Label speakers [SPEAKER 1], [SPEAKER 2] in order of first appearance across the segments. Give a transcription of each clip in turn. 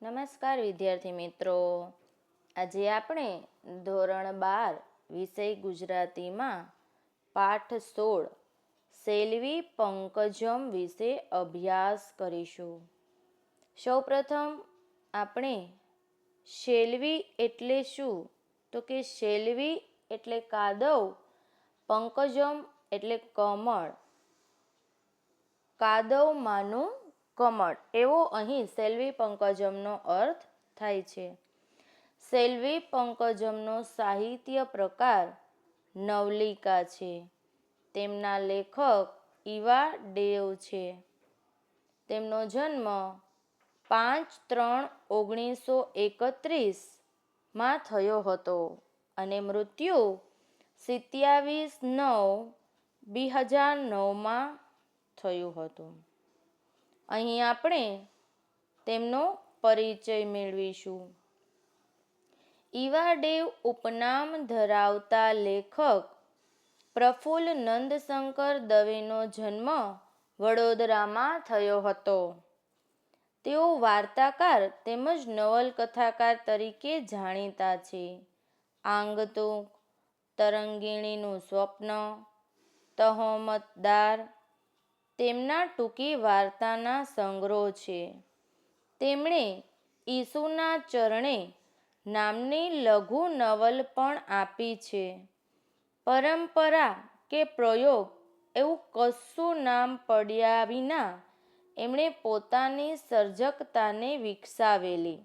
[SPEAKER 1] નમસ્કાર વિદ્યાર્થી મિત્રો, આજે આપણે ધોરણ 12 વિષય ગુજરાતીમાં પાઠ 16 સેલ્વી પંકજમ વિશે અભ્યાસ કરીશું. સૌપ્રથમ આપણે શેલ્વી એટલે શું તો કે શેલ્વી એટલે કાદવ, પંકજમ એટલે કમળ, કાદવમાંનું કમળ એવો અહીં સેલ્વી પંકજમનો અર્થ થાય છે. સેલ્વી પંકજમનો સાહિત્ય પ્રકાર નવલિકા છે. તેમના લેખક ઈવા ડેવ છે. તેમનો જન્મ 5/3/1931 થયો હતો અને મૃત્યુ 27/9/2009 થયું હતું. અહીં આપણે તેમનો પરિચય મેળવીશું. ઈવા ડેવ ઉપનામ ધરાવતા લેખક પ્રફુલ્લ નંદશંકર દવેનો જન્મ વડોદરામાં થયો હતો. તેઓ વાર્તાકાર તેમજ નવલકથાકાર તરીકે જાણીતા છે. આંગતુક, તરંગીણીનું સ્વપ્ન, તહોમતદાર તેમના ટૂંકી વાર્તાના સંગ્રહો છે. તેમણે ઈસુના ચરણે નામની લઘુ નવલ પણ આપી છે. પરંપરા કે પ્રયોગ એવું કશું નામ પડ્યા વિના એમણે પોતાની સર્જકતાને વિકસાવેલી.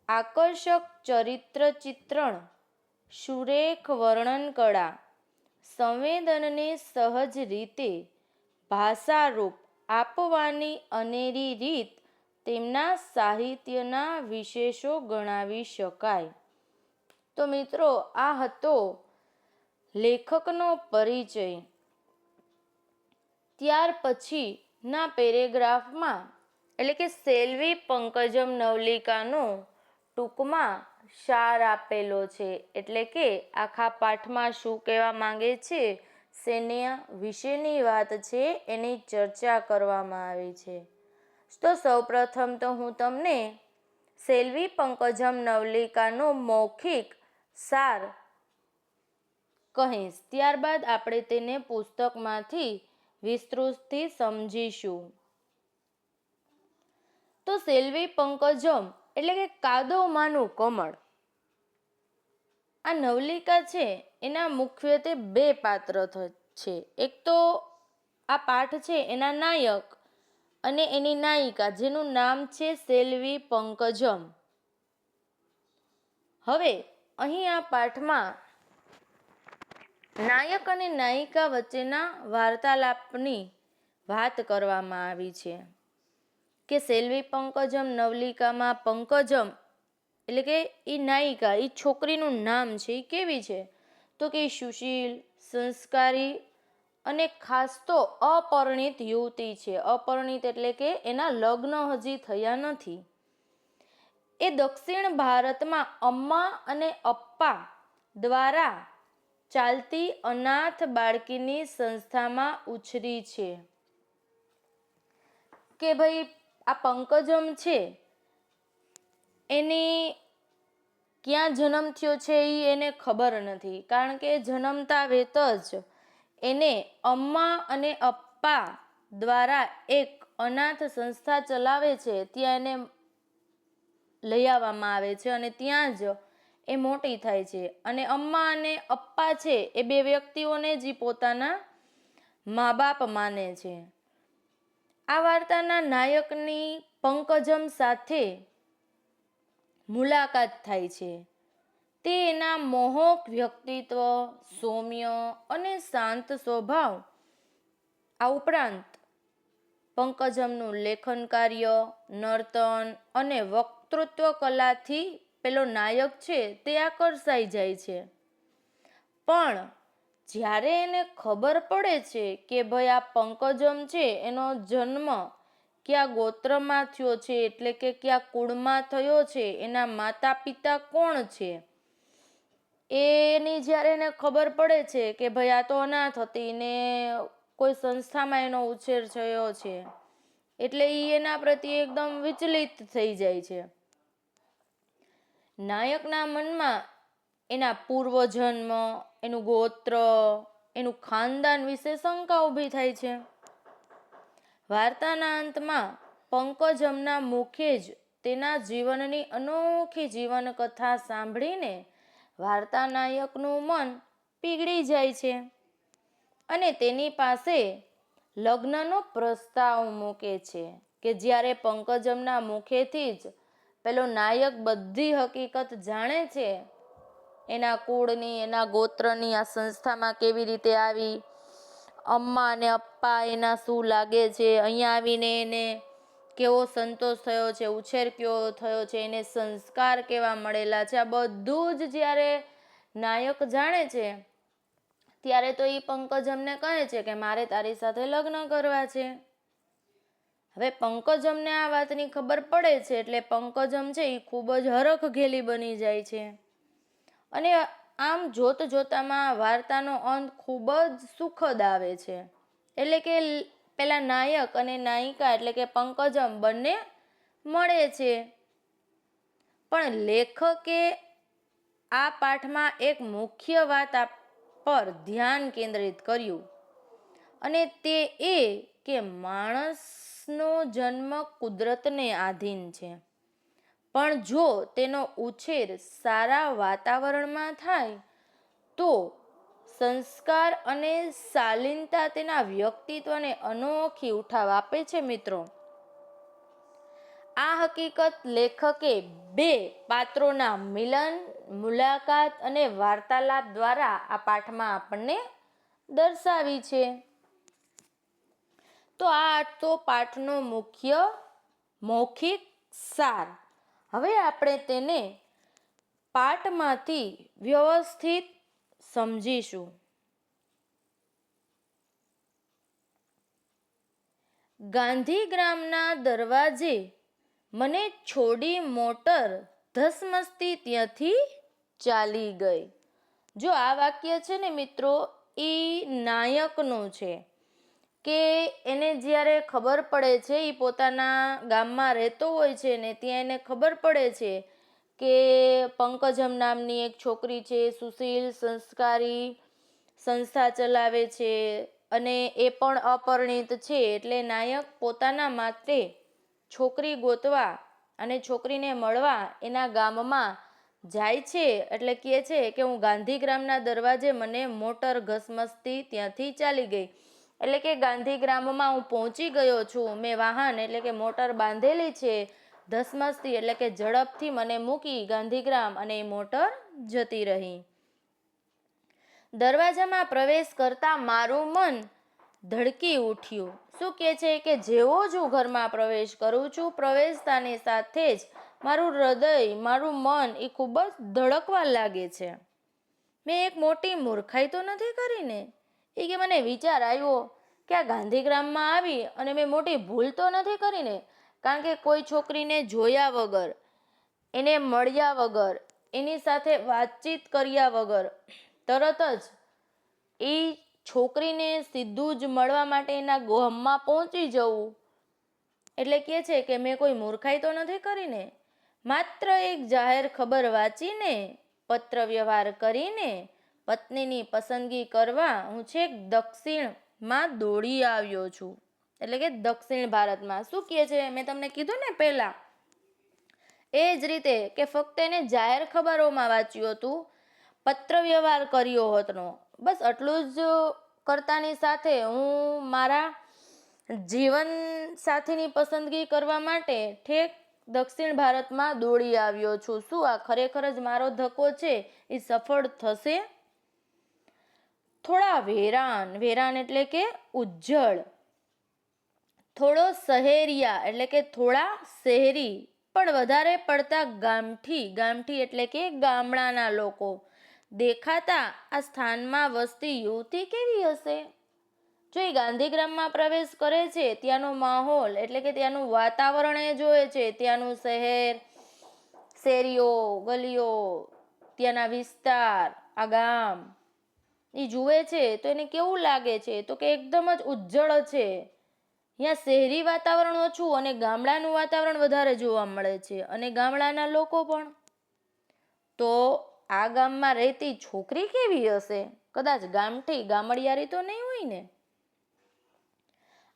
[SPEAKER 1] આકર્ષક ચરિત્ર ચિત્રણ, સુરેખ વર્ણનકળા, સંવેદનને સહજ રીતે ભાષારૂપ આપવાની અનેરી રીત તેમના સાહિત્યના વિશેષો ગણાવી શકાય. તો મિત્રો, આ હતો લેખકનો પરિચય. ત્યાર પછીના પેરેગ્રાફમાં એટલે કે સેલ્વી પંકજમ નવલિકાનો ટૂંકમાં સાર આપેલો છે. એટલે કે આખા પાઠમાં શું કહેવા માંગે છે, શેના વિશેની વાત છે એની ચર્ચા કરવામાં આવી છે. તો સૌપ્રથમ તો હું તમને સેલ્વી પંકજમ નવલિકાનો મૌખિક સાર કહીશ. ત્યારબાદ આપણે તેને પુસ્તકમાંથી વિસ્તૃતથી સમજીશું. તો સેલ્વી પંકજમ એટલે કે કાદવમાંનું કમળ. આ નવલિકા છે એના મુખ્યત્વે બે પાત્ર છે. એક તો આ પાઠ છે એના નાયક અને એની નાયિકા, જેનું નામ છે સેલ્વી પંકજમ. હવે અહીં આ પાઠમાં નાયક અને નાયિકા વચ્ચેના વાર્તાલાપની વાત કરવામાં આવી છે કે સેલ્વી પંકજમ નવલિકામાં પંકજમ એટલે કે એ નાયિકા, એ છોકરીનું નામ છે. એ કેવી છે તો કે સુશીલ, સંસ્કારી અને ખાસ તો અપરિણિત યુવતી છે. અપરિણિત એટલે કે એના લગ્ન હજી થયા નથી. એ દક્ષિણ ભારતમાં અમ્મા અને અપ્પા દ્વારા ચાલતી અનાથ બાળકીની સંસ્થામાં ઉછરી છે. કે ભાઈ આ પંકજમ છે એની ક્યાં જન્મ થયો છે એ એને ખબર નથી. કારણ કે જન્મતા વેત જ એને અમ્મા અને અપ્પા દ્વારા એક અનાથ સંસ્થા ચલાવે છે ત્યાં એને લઈ આવવામાં આવે છે અને ત્યાં જ એ મોટી થાય છે. અને અમ્મા અને અપ્પા છે એ બે વ્યક્તિઓને જ પોતાના મા બાપ માને છે. આ વાર્તાના નાયકની પંકજમ સાથે મુલાકાત થાય છે. તે એના મોહક વ્યક્તિત્વ, સૌમ્ય અને શાંત સ્વભાવ, આ ઉપરાંત પંકજમનું લેખન કાર્ય, નર્તન અને વક્તૃત્વ કલાથી પેલો નાયક છે તે આકર્ષાઈ જાય છે. પણ જ્યારે એને ખબર પડે છે કે ભાઈ આ પંકજમ છે એનો જન્મ કયા ગોત્રમાં થયો છે, એટલે કે કયા કુળમાં થયો છે, એના માતા પિતા કોણ છે, એની જ્યારે એને ખબર પડે છે કે ભાઈ આ તો અનાથ હતી ને કોઈ સંસ્થામાં એનો ઉછેર થયો છે, એટલે એ એના પ્રત્યે એકદમ વિચલિત થઈ જાય છે. નાયકના મનમાં એના પૂર્વજન્મ, એનું ગોત્ર, એનું ખાનદાન વિશે શંકા ઊભી થાય છે. વાર્તાના અંતમાં પંકજમના મુખે જ તેના જીવનની અનોખી જીવન કથા સાંભળીને વાર્તા નાયકનું મન પીગળી જાય છે અને તેની પાસે લગ્નનો પ્રસ્તાવ મૂકે છે કે જ્યારે પંકજમના મુખેથી જ પેલો નાયક બધી હકીકત જાણે છે, એના કુળની, એના ગોત્રની, આ સંસ્થામાં કેવી રીતે આવી, અમ્મા અને અપ્પા એના શું લાગે છે, અહીંયા આવીને એને કેવો સંતોષ થયો છે, ઉછેર કેવો થયો છે, એને સંસ્કાર કેવા મળેલા છે, આ બધું જ જ્યારે નાયક જાણે છે ત્યારે તો એ પંકજમને કહે છે કે મારે તારી સાથે લગ્ન કરવા છે. હવે પંકજમને આ વાતની ખબર પડે છે એટલે પંકજમ છે એ ખૂબ જ હરખઘેલી બની જાય છે અને આમ જોત જોતામાં વાર્તાનો અંત ખૂબ જ સુખદ આવે છે. એટલે કે પેલા નાયક અને નાયિકા એટલે કે પંકજમ બંને મળે છે. પણ લેખકે આ પાઠમાં એક મુખ્ય વાત પર ધ્યાન કેન્દ્રિત કર્યું અને તે એ કે માણસનો જન્મ કુદરતને આધીન છે, પણ જો તેનો ઉછેર સારા વાતાવરણમાં થાય તો સંસ્કાર અને શાલીનતા તેના વ્યક્તિત્વને અનોખી ઉઠાવ આપે છે. મિત્રો, આ હકીકત લેખકે બે પાત્રોના મિલન, મુલાકાત અને વાર્તાલાપ દ્વારા આ પાઠમાં આપણને દર્શાવી છે. તો આ તો પાઠનો મુખ્ય મૌખિક સાર. હવે આપણે તેને પાઠમાંથી વ્યવસ્થિત સમજીશું. ગાંધીગ્રામના દરવાજે મને છોડી મોટર ધસમસતી ત્યાંથી ચાલી ગઈ. જો આ વાક્ય છે ને મિત્રો, એ નાયકનું છે કે એને જ્યારે ખબર પડે છે, એ પોતાના ગામમાં રહેતો હોય છે ને ત્યાં એને ખબર પડે છે કે પંકજમ નામની એક છોકરી છે, સુશીલ, સંસ્કારી, સંસ્થા ચલાવે છે અને એ પણ અપરિણિત છે. એટલે નાયક પોતાના માટે છોકરી ગોતવા અને છોકરીને મળવા એના ગામમાં જાય છે. એટલે કહે છે કે હું ગાંધીગ્રામના દરવાજે મને મોટર ઘસમસતી ત્યાંથી ચાલી ગઈ. એટલે કે ગાંધીગ્રામમાં હું પહોંચી ગયો છું, મેં વાહન એટલે કે મોટર બાંધેલી છે, ધસમસતી એટલે કે ઝડપથી મને મૂકી ગાંધીગ્રામ અને એ મોટર જતી રહી. દરવાજામાં પ્રવેશ કરતા મારું મન ધડકી ઉઠ્યું. શું કહે છે કે જેવો જ હું ઘરમાં પ્રવેશ કરું છું, પ્રવેશતાની સાથે જ મારું હૃદય, મારું મન એ ખૂબ જ ધડકવા લાગે છે. મેં એક મોટી મૂર્ખાઈ તો નથી કરી ને? એ કે મને વિચાર આવ્યો કે આ ગાંધીગ્રામમાં આવી અને મેં મોટી ભૂલ તો નથી કરી ને? કારણ કે કોઈ છોકરીને જોયા વગર, એને મળ્યા વગર, એની સાથે વાતચીત કર્યા વગર તરત જ એ છોકરીને સીધું જ મળવા માટે એના ગામમાં પહોંચી જવું, એટલે કહે છે કે મેં કોઈ મૂર્ખાઈ તો નથી કરી ને? માત્ર એક જાહેર ખબર વાંચીને, પત્ર વ્યવહાર કરીને પત્નીની પસંદગી કરવા હું છેક દક્ષિણમાં દોડી આવ્યો છું. એટલે કે દક્ષિણ ભારતમાં. શું કહે છે, મેં તમને કીધું ને પહેલા, એ જ રીતે કે ફક્ત એને જાહેર ખબરોમાં વાંચ્યું હતું, પત્ર વ્યવહાર કર્યો હતો, બસ આટલું જ કરતાની સાથે હું મારા જીવન સાથીની પસંદગી કરવા માટે ઠેક દક્ષિણ ભારતમાં દોડી આવ્યો છું. શું આ ખરેખર જ મારો ધક્કો છે એ સફળ થશે? થોડા વેરાન, વેરાન એટલે કે ઉજ્જળ, થોડો શહેરિયા એટલે કે થોડા શહેરી, પણ વધારે પડતા ગામઠી, ગામઠી એટલે કે ગામડાના લોકો દેખાતા આ સ્થાનમાં વસતી યુવતી કેવી હશે? જો એ ગાંધીગ્રામમાં પ્રવેશ કરે છે, ત્યાંનો માહોલ એટલે કે ત્યાંનું વાતાવરણ એ જોવે છે, ત્યાંનું શહેર, શેરીઓ, ગલીઓ, ત્યાંના વિસ્તાર, આ ગામ એ જુએ છે તો એને કેવું લાગે છે? તો કે એકદમ જ ઉજ્જળ છે, અહીંયા શહેરી વાતાવરણ ઓછું અને ગામડાનું વાતાવરણ વધારે જોવા મળે છે, અને ગામડાના લોકો પણ. તો આ ગામમાં રહેતી છોકરી કેવી હશે? કદાચ ગામડિયારી તો નહીં હોય ને.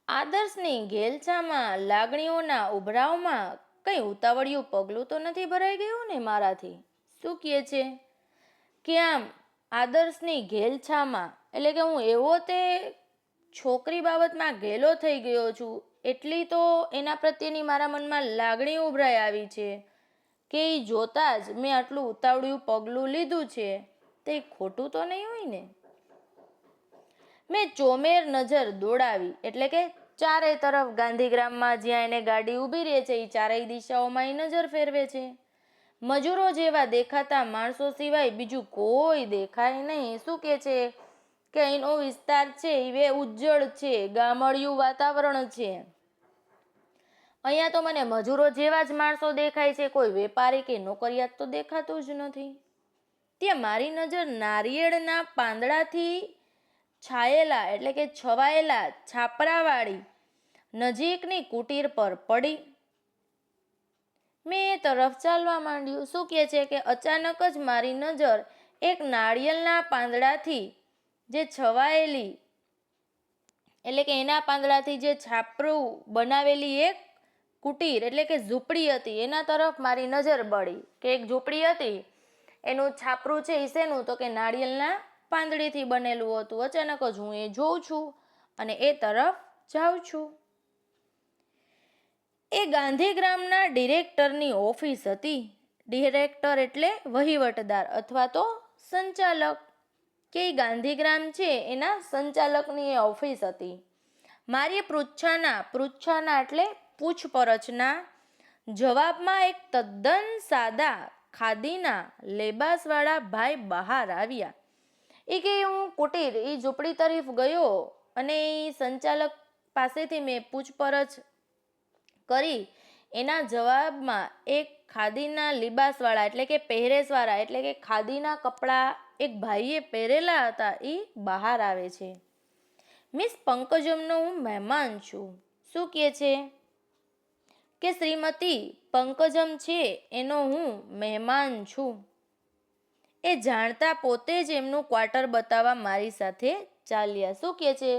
[SPEAKER 1] આદર્શની ઘેલછામાં લાગણીઓના ઉભરાવમાં કંઈ ઉતાવળિયું પગલું તો નથી ભરાઈ ગયું ને મારાથી? શું કહે છે કે આમ આદર્શની ઘેલછામાં, એટલે કે હું એવો તે છોકરી બાબતમાં ઘેલો થઈ ગયો છું, એટલી તો એના પ્રત્યેની મારા મનમાં લાગણી ઉભરાઈ આવી છે કે એ જોતા જ મેં આટલું ઉતાવળિયું પગલું લીધું છે, તે ખોટું તો નહીં હોય ને. મેં ચોમેર નજર દોડાવી, એટલે કે ચારે તરફ ગાંધીગ્રામમાં જ્યાં એને ગાડી ઊભી રહે છે એ ચારેય દિશાઓમાં એ નજર ફેરવે છે. મજૂરો જેવા દેખાતા માણસો સિવાય બીજું કોઈ દેખાય નહીં. શું કે છે કે અહીંનો વિસ્તાર છે એ ઉજ્જડ છે, ગામડિયું વાતાવરણ છે. અહીંયા તો મને મજૂરો જેવા જ માણસો દેખાય છે, કોઈ વેપારી કે નોકરિયાત તો દેખાતું જ નથી. ત્યાં મારી નજર નારિયેળના પાંદડાથી છાયેલા, એટલે કે છવાયેલા છાપરાવાળી નજીકની કુટીર પર પડી. મેં એ તરફ ચાલવા માંડ્યું. શું કહે છે કે અચાનક જ મારી નજર એક નાળિયેરના પાંદડાથી જે છવાયેલી, એટલે કે એના પાંદડાથી જે છાપરું બનાવેલી એક કુટીર, એટલે કે ઝૂંપડી હતી, એના તરફ મારી નજર પડી. કે એક ઝૂંપડી હતી, એનું છાપરું છે એ શેનું? તો કે નાળિયેરના પાંદડીથી બનેલું હતું. અચાનક જ હું એ જોઉં છું અને એ તરફ જાઉં છું. એ ગાંધીગ્રામના ડિરેક્ટરની ઓફિસ હતી. ડિરેક્ટર એટલે વહીવટદાર અથવા તો સંચાલક, કે ગાંધીગ્રામ છે એના સંચાલકની એ ઓફિસ હતી. મારી પૃચ્છાના એટલે પૂછપરછના જવાબમાં એક તદ્દન સાદા ખાદીના લેબાસવાળા ભાઈ બહાર આવ્યા. એ કે હું કુટીર, એ ઝૂંપડી તરફ ગયો અને એ સંચાલક પાસેથી મેં પૂછપરછ કરી. એના જવાબમાં એક ખાદીના લિબાસવાળા, એટલે કે પહેરેસવાળા, એટલે કે ખાદીના કપડાં એક ભાઈએ પહેરેલા હતા, એ બહાર આવે છે. મિસ પંકજમનો હું મહેમાન છું. શું કહે છે કે શ્રીમતી પંકજમ છે એનો હું મહેમાન છું. એ જાણતા પોતે જ એમનું ક્વાર્ટર બતાવવા મારી સાથે ચાલ્યા. શું કહે છે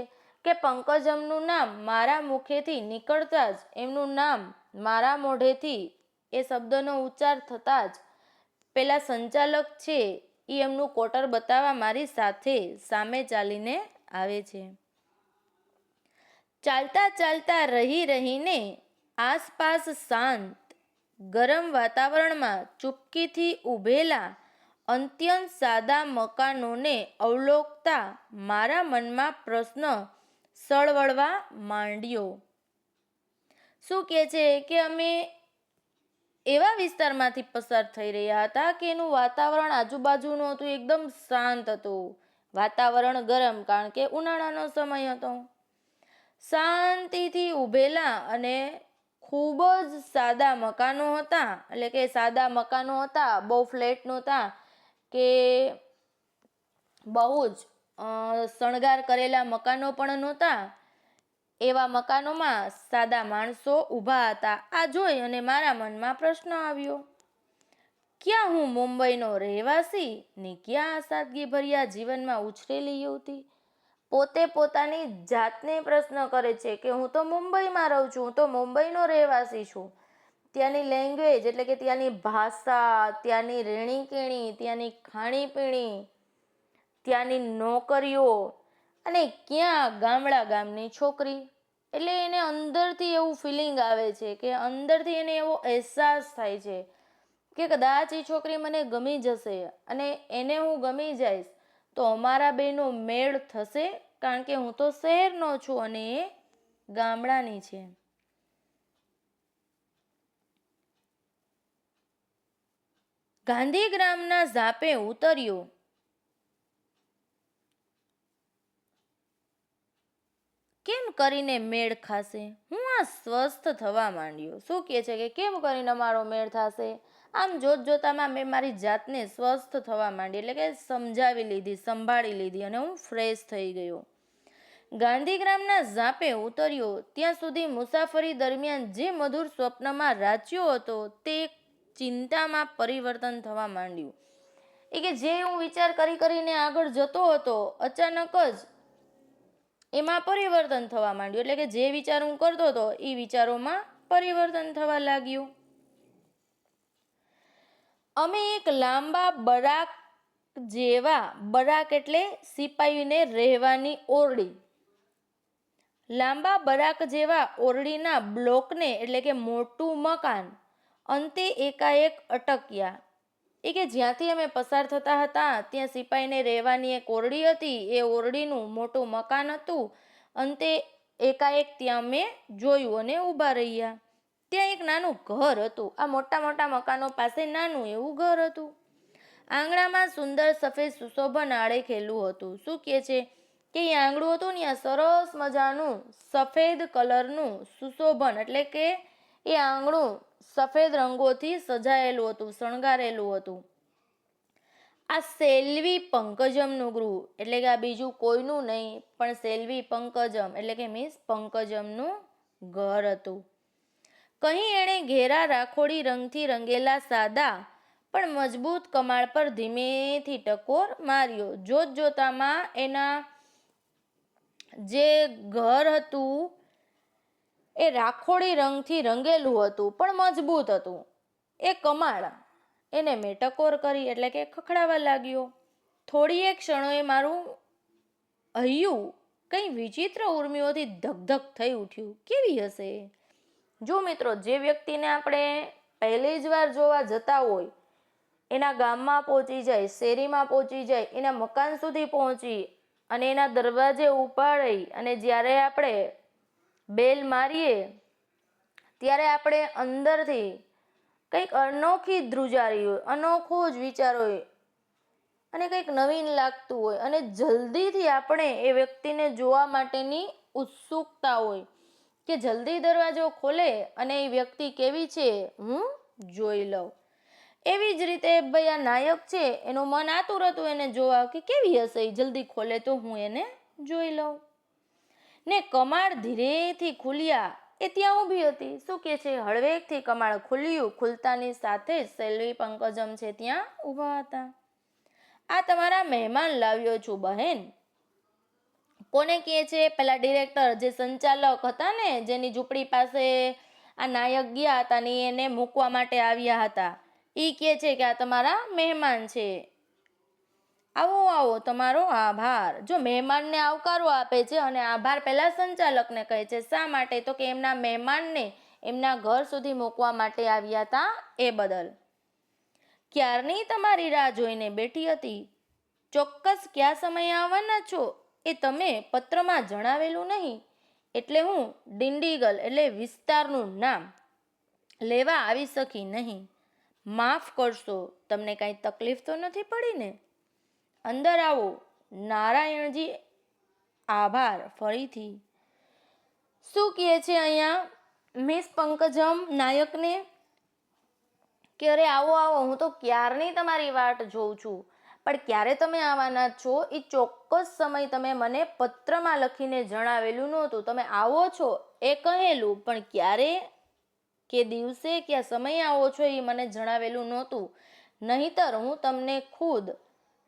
[SPEAKER 1] કે પંકજમનું નામ મારા મુખેથી નીકળતા જ, એમનું નામ મારા મોઢેથી એ શબ્દનો ઉચ્ચાર થતા જ પેલા સંચાલક છે એ એમનું ક્વાર્ટર બતાવવા મારી સાથે સામે ચાલીને આવે છે. ચાલતા ચાલતા રહીને આસપાસ શાંત ગરમ વાતાવરણમાં ચૂપકીથી ઊભેલા અત્યંત સાદા મકાનોને અવલોકતા મારા મનમાં પ્રશ્ન સળવળવા માંડ્યો. શું કહે છે કે અમે એવા વિસ્તારમાંથી પસાર થઈ રહ્યા હતા કે એનું વાતાવરણ આજુબાજુનું હતું એકદમ શાંત હતું. વાતાવરણ ગરમ, કારણ કે ઉનાળાનો સમય હતો. શાંતિથી ઊભેલા અને ખૂબ જ સાદા મકાનો હતા, એટલે કે સાદા મકાનો હતા, બહુ ફ્લેટ નહોતા કે બહુ જ શણગાર કરેલા મકાનો પણ નહોતા. એવા મકાનોમાં સાદા માણસો ઊભા હતા. આ જોઈ અને મારા મનમાં પ્રશ્ન આવ્યો, ક્યાં હું મુંબઈનો રહેવાસી ને ક્યાં આ સાદગીભર્યા જીવનમાં ઉછરેલી યુવતી પોતે પોતાની જાતને પ્રશ્ન કરે છે કે હું તો મુંબઈમાં રહું છું, હું તો મુંબઈનો રહેવાસી છું. ત્યાંની લેંગ્વેજ, એટલે કે ત્યાંની ભાષા, ત્યાંની રહેણીકરણી, ત્યાંની ખાણીપીણી, ત્યાંની નોકરીઓ, અને ક્યાં ગામની છોકરી. એટલે એને અંદરથી એવું ફિલિંગ આવે છે કે અંદરથી એને એવો અહેસાસ થાય છે કે કદાચ એ છોકરી મને ગમી જશે અને એને હું ગમી જઈશ તો અમારા બેનો મેળ થશે, કારણ કે હું તો શહેરનો છું અને એ ગામડાની છે. ગાંધીગ્રામના ઝાપે ઉતર્યો. કેમ કરીને મેળ ખાશે? હું આ સ્વસ્થ થવા માંડ્યો. શું કહે છે કે કેમ કરીને મારો મેળ થશે? આમ જોતામાં મેં મારી જાતને સ્વસ્થ થવા માંડી, એટલે કે સમજાવી લીધી, સંભાળી લીધી અને હું ફ્રેશ થઈ ગયો. ગાંધીગ્રામના ઝાંપે ઉતર્યો ત્યાં સુધી મુસાફરી દરમિયાન જે મધુર સ્વપ્નમાં રાચ્યો હતો તે ચિંતામાં પરિવર્તન થવા માંડ્યું. એ કે જે હું વિચાર કરીને આગળ જતો હતો અચાનક જ એમાં પરિવર્તન થવા માંડ્યું. એટલે કે જે વિચાર હું કરતો હતો એ વિચારોમાં પરિવર્તન થવા લાગ્યું. અમે એક લાંબા બરાક જેવા, બરાક એટલે સિપાહીને રહેવાની ઓરડી, લાંબા બરાક જેવા ઓરડીના બ્લોકને એટલે કે મોટું મકાન અંતે એકાએક અટક્યા. એ કે જ્યાંથી અમે પસાર થતા હતા ત્યાં સિપાહીને રહેવાની એક ઓરડી હતી. એ ઓરડીનું મોટું મકાન હતું. અંતે એકાએક ત્યાં અમે જોયું અને ઊભા રહ્યા. ત્યાં એક નાનું ઘર હતું. આ મોટા મોટા મકાનો પાસે નાનું એવું ઘર હતું. આંગણામાં સુંદર સફેદ સુશોભન આડેખેલું હતું. શું કહે છે કે એ આંગણું હતું ને સરસ મજાનું સફેદ કલરનું સુશોભન એટલે કે એ આંગણું સફેદ રંગોથી સજાયેલું હતું, શણગારેલું હતું. આ સેલ્વી પંકજમનું ગૃહ એટલે કે આ બીજું કોઈનું નહીં પણ સેલ્વી પંકજમ એટલે કે મીન્સ પંકજમનું ઘર હતું. કहीं એણે ઘેરા રાખોડી રંગથી રંગેલા સાદા પણ મજબૂત કમાળ પર ધીમેથી ટકોર માર્યો. જોત જોતામાં એના જે ઘર હતું એ રાખોડી રંગથી રંગેલું હતું પણ મજબૂત હતું. એ કમાળ એને મેં ટકોર કરી એટલે કે ખખડાવા લાગ્યો. થોડી એક ક્ષણોએ મારું હૈયું કંઈ વિચિત્ર ઉર્મિઓથી ધગધગ થઈ ઉઠ્યું. કેવી હશે? જો મિત્રો, જે વ્યક્તિને આપણે પહેલી જ વાર જોવા જતા હોય, એના ગામમાં પહોંચી જાય, શેરીમાં પહોંચી જાય, એના મકાન સુધી પહોંચી અને એના દરવાજે ઉપાડી અને જ્યારે આપણે બેલ મારીએ ત્યારે આપણે અંદરથી કંઈક અનોખી ધ્રુજારી હોય, અનોખો જ વિચાર હોય અને કંઈક નવીન લાગતું હોય અને જલ્દીથી આપણે એ વ્યક્તિને જોવા માટેની ઉત્સુકતા હોય કે જલ્દી દરવાજો ખોલે અને એ વ્યક્તિ કેવી છે હું જોઈ લઉં. એવી જ રીતે ભાઈ આ નાયક છે, એનું મન આતુર હતું એને જોવા કે કેવી હશે, એ જલ્દી ખોલે તો હું એને જોઈ લઉં. ને કમાડ ધીરેથી ખુલ્યા. એ ત્યાં ઊભી હતી. શું કે છે? હળવેકથી કમાડ ખુલ્યું. ખુલતાની સાથે જ સેલ્વી પંકજમ છે ત્યાં ઊભા હતા. આ તમારા મહેમાન લાવ્યો છું બહેન. કોને કહે છે? પેલા ડિરેક્ટર જે સંચાલક હતા ને, જેની ઝૂંપડી પાસે આ નાયક ગયા હતા ને એને મૂકવા માટે આવ્યા હતા, એ કહે છે કે આ તમારા મહેમાન છે, આવો આવો, તમારો આભાર. જો મહેમાનને આવકારો આપે છે અને આભાર પહેલા સંચાલકને કહે છે. શા માટે? તો કે એમના મહેમાનને એમના ઘર સુધી મૂકવા માટે આવ્યા હતા એ બદલ. ક્યારની તમારી રાહ જોઈને બેઠી હતી. ચોક્કસ કયા સમયે આવવાના છો એ તમે પત્રમાં જણાવેલું નહીં, એટલે હું ડિંડીગલ એટલે વિસ્તારનું નામ લેવા આવી શકી નહીં. માફ કરશો, તમને કાંઈ તકલીફ તો નથી પડી ને? અંદર આવો. નારાયણજી આભાર ફરીથી. શું કહે છે અહીંયા મિસ પંકજમ નાયકને કે અરે આવો આવો, હું તો ક્યારની તમારી વાટ જોઉં છું, પણ ક્યારે તમે આવવાના છો એ ચોક્કસ સમય તમે મને પત્રમાં લખીને જણાવેલું નહોતું. તમે આવો છો એ કહેલું, પણ ક્યારે કે દિવસે કે સમયે આવો છો એ મને જણાવેલું નહોતું. નહીંતર હું તમને ખુદ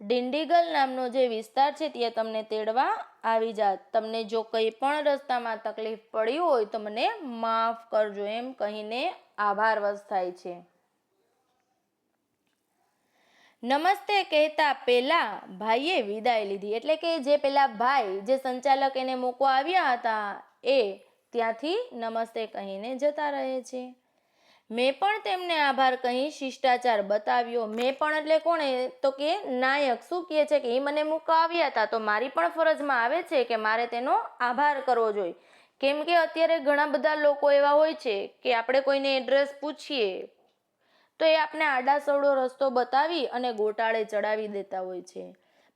[SPEAKER 1] ડિંડીગલ નામનો જે વિસ્તાર છે ત્યાં તમને તેડવા આવી જાત. તમને જો કંઈ પણ રસ્તામાં તકલીફ પડી હોય તો મને માફ કરજો એમ કહીને આભારવશ થાય છે. નમસ્તે કહેતા પેલા ભાઈએ વિદાય લીધી. એટલે કે જે પેલા ભાઈ જે સંચાલક એને મૂકવા આવ્યા હતા એ ત્યાંથી નમસ્તે કહીને જતા રહે છે. મેં પણ તેમને આભાર કહી શિષ્ટાચાર બતાવ્યો. મેં પણ એટલે કોણે? તો કે નાયક. શું કહે છે કે એ મને મૂકવા આવ્યા હતા તો મારી પણ ફરજમાં આવે છે કે મારે તેનો આભાર કરવો જોઈએ. કેમ કે અત્યારે ઘણા બધા લોકો એવા હોય છે કે આપણે કોઈને એડ્રેસ પૂછીએ તો એ આપણે આડાસવડો રસ્તો બતાવી અને ગોટાળે ચડાવી દેતા હોય છે.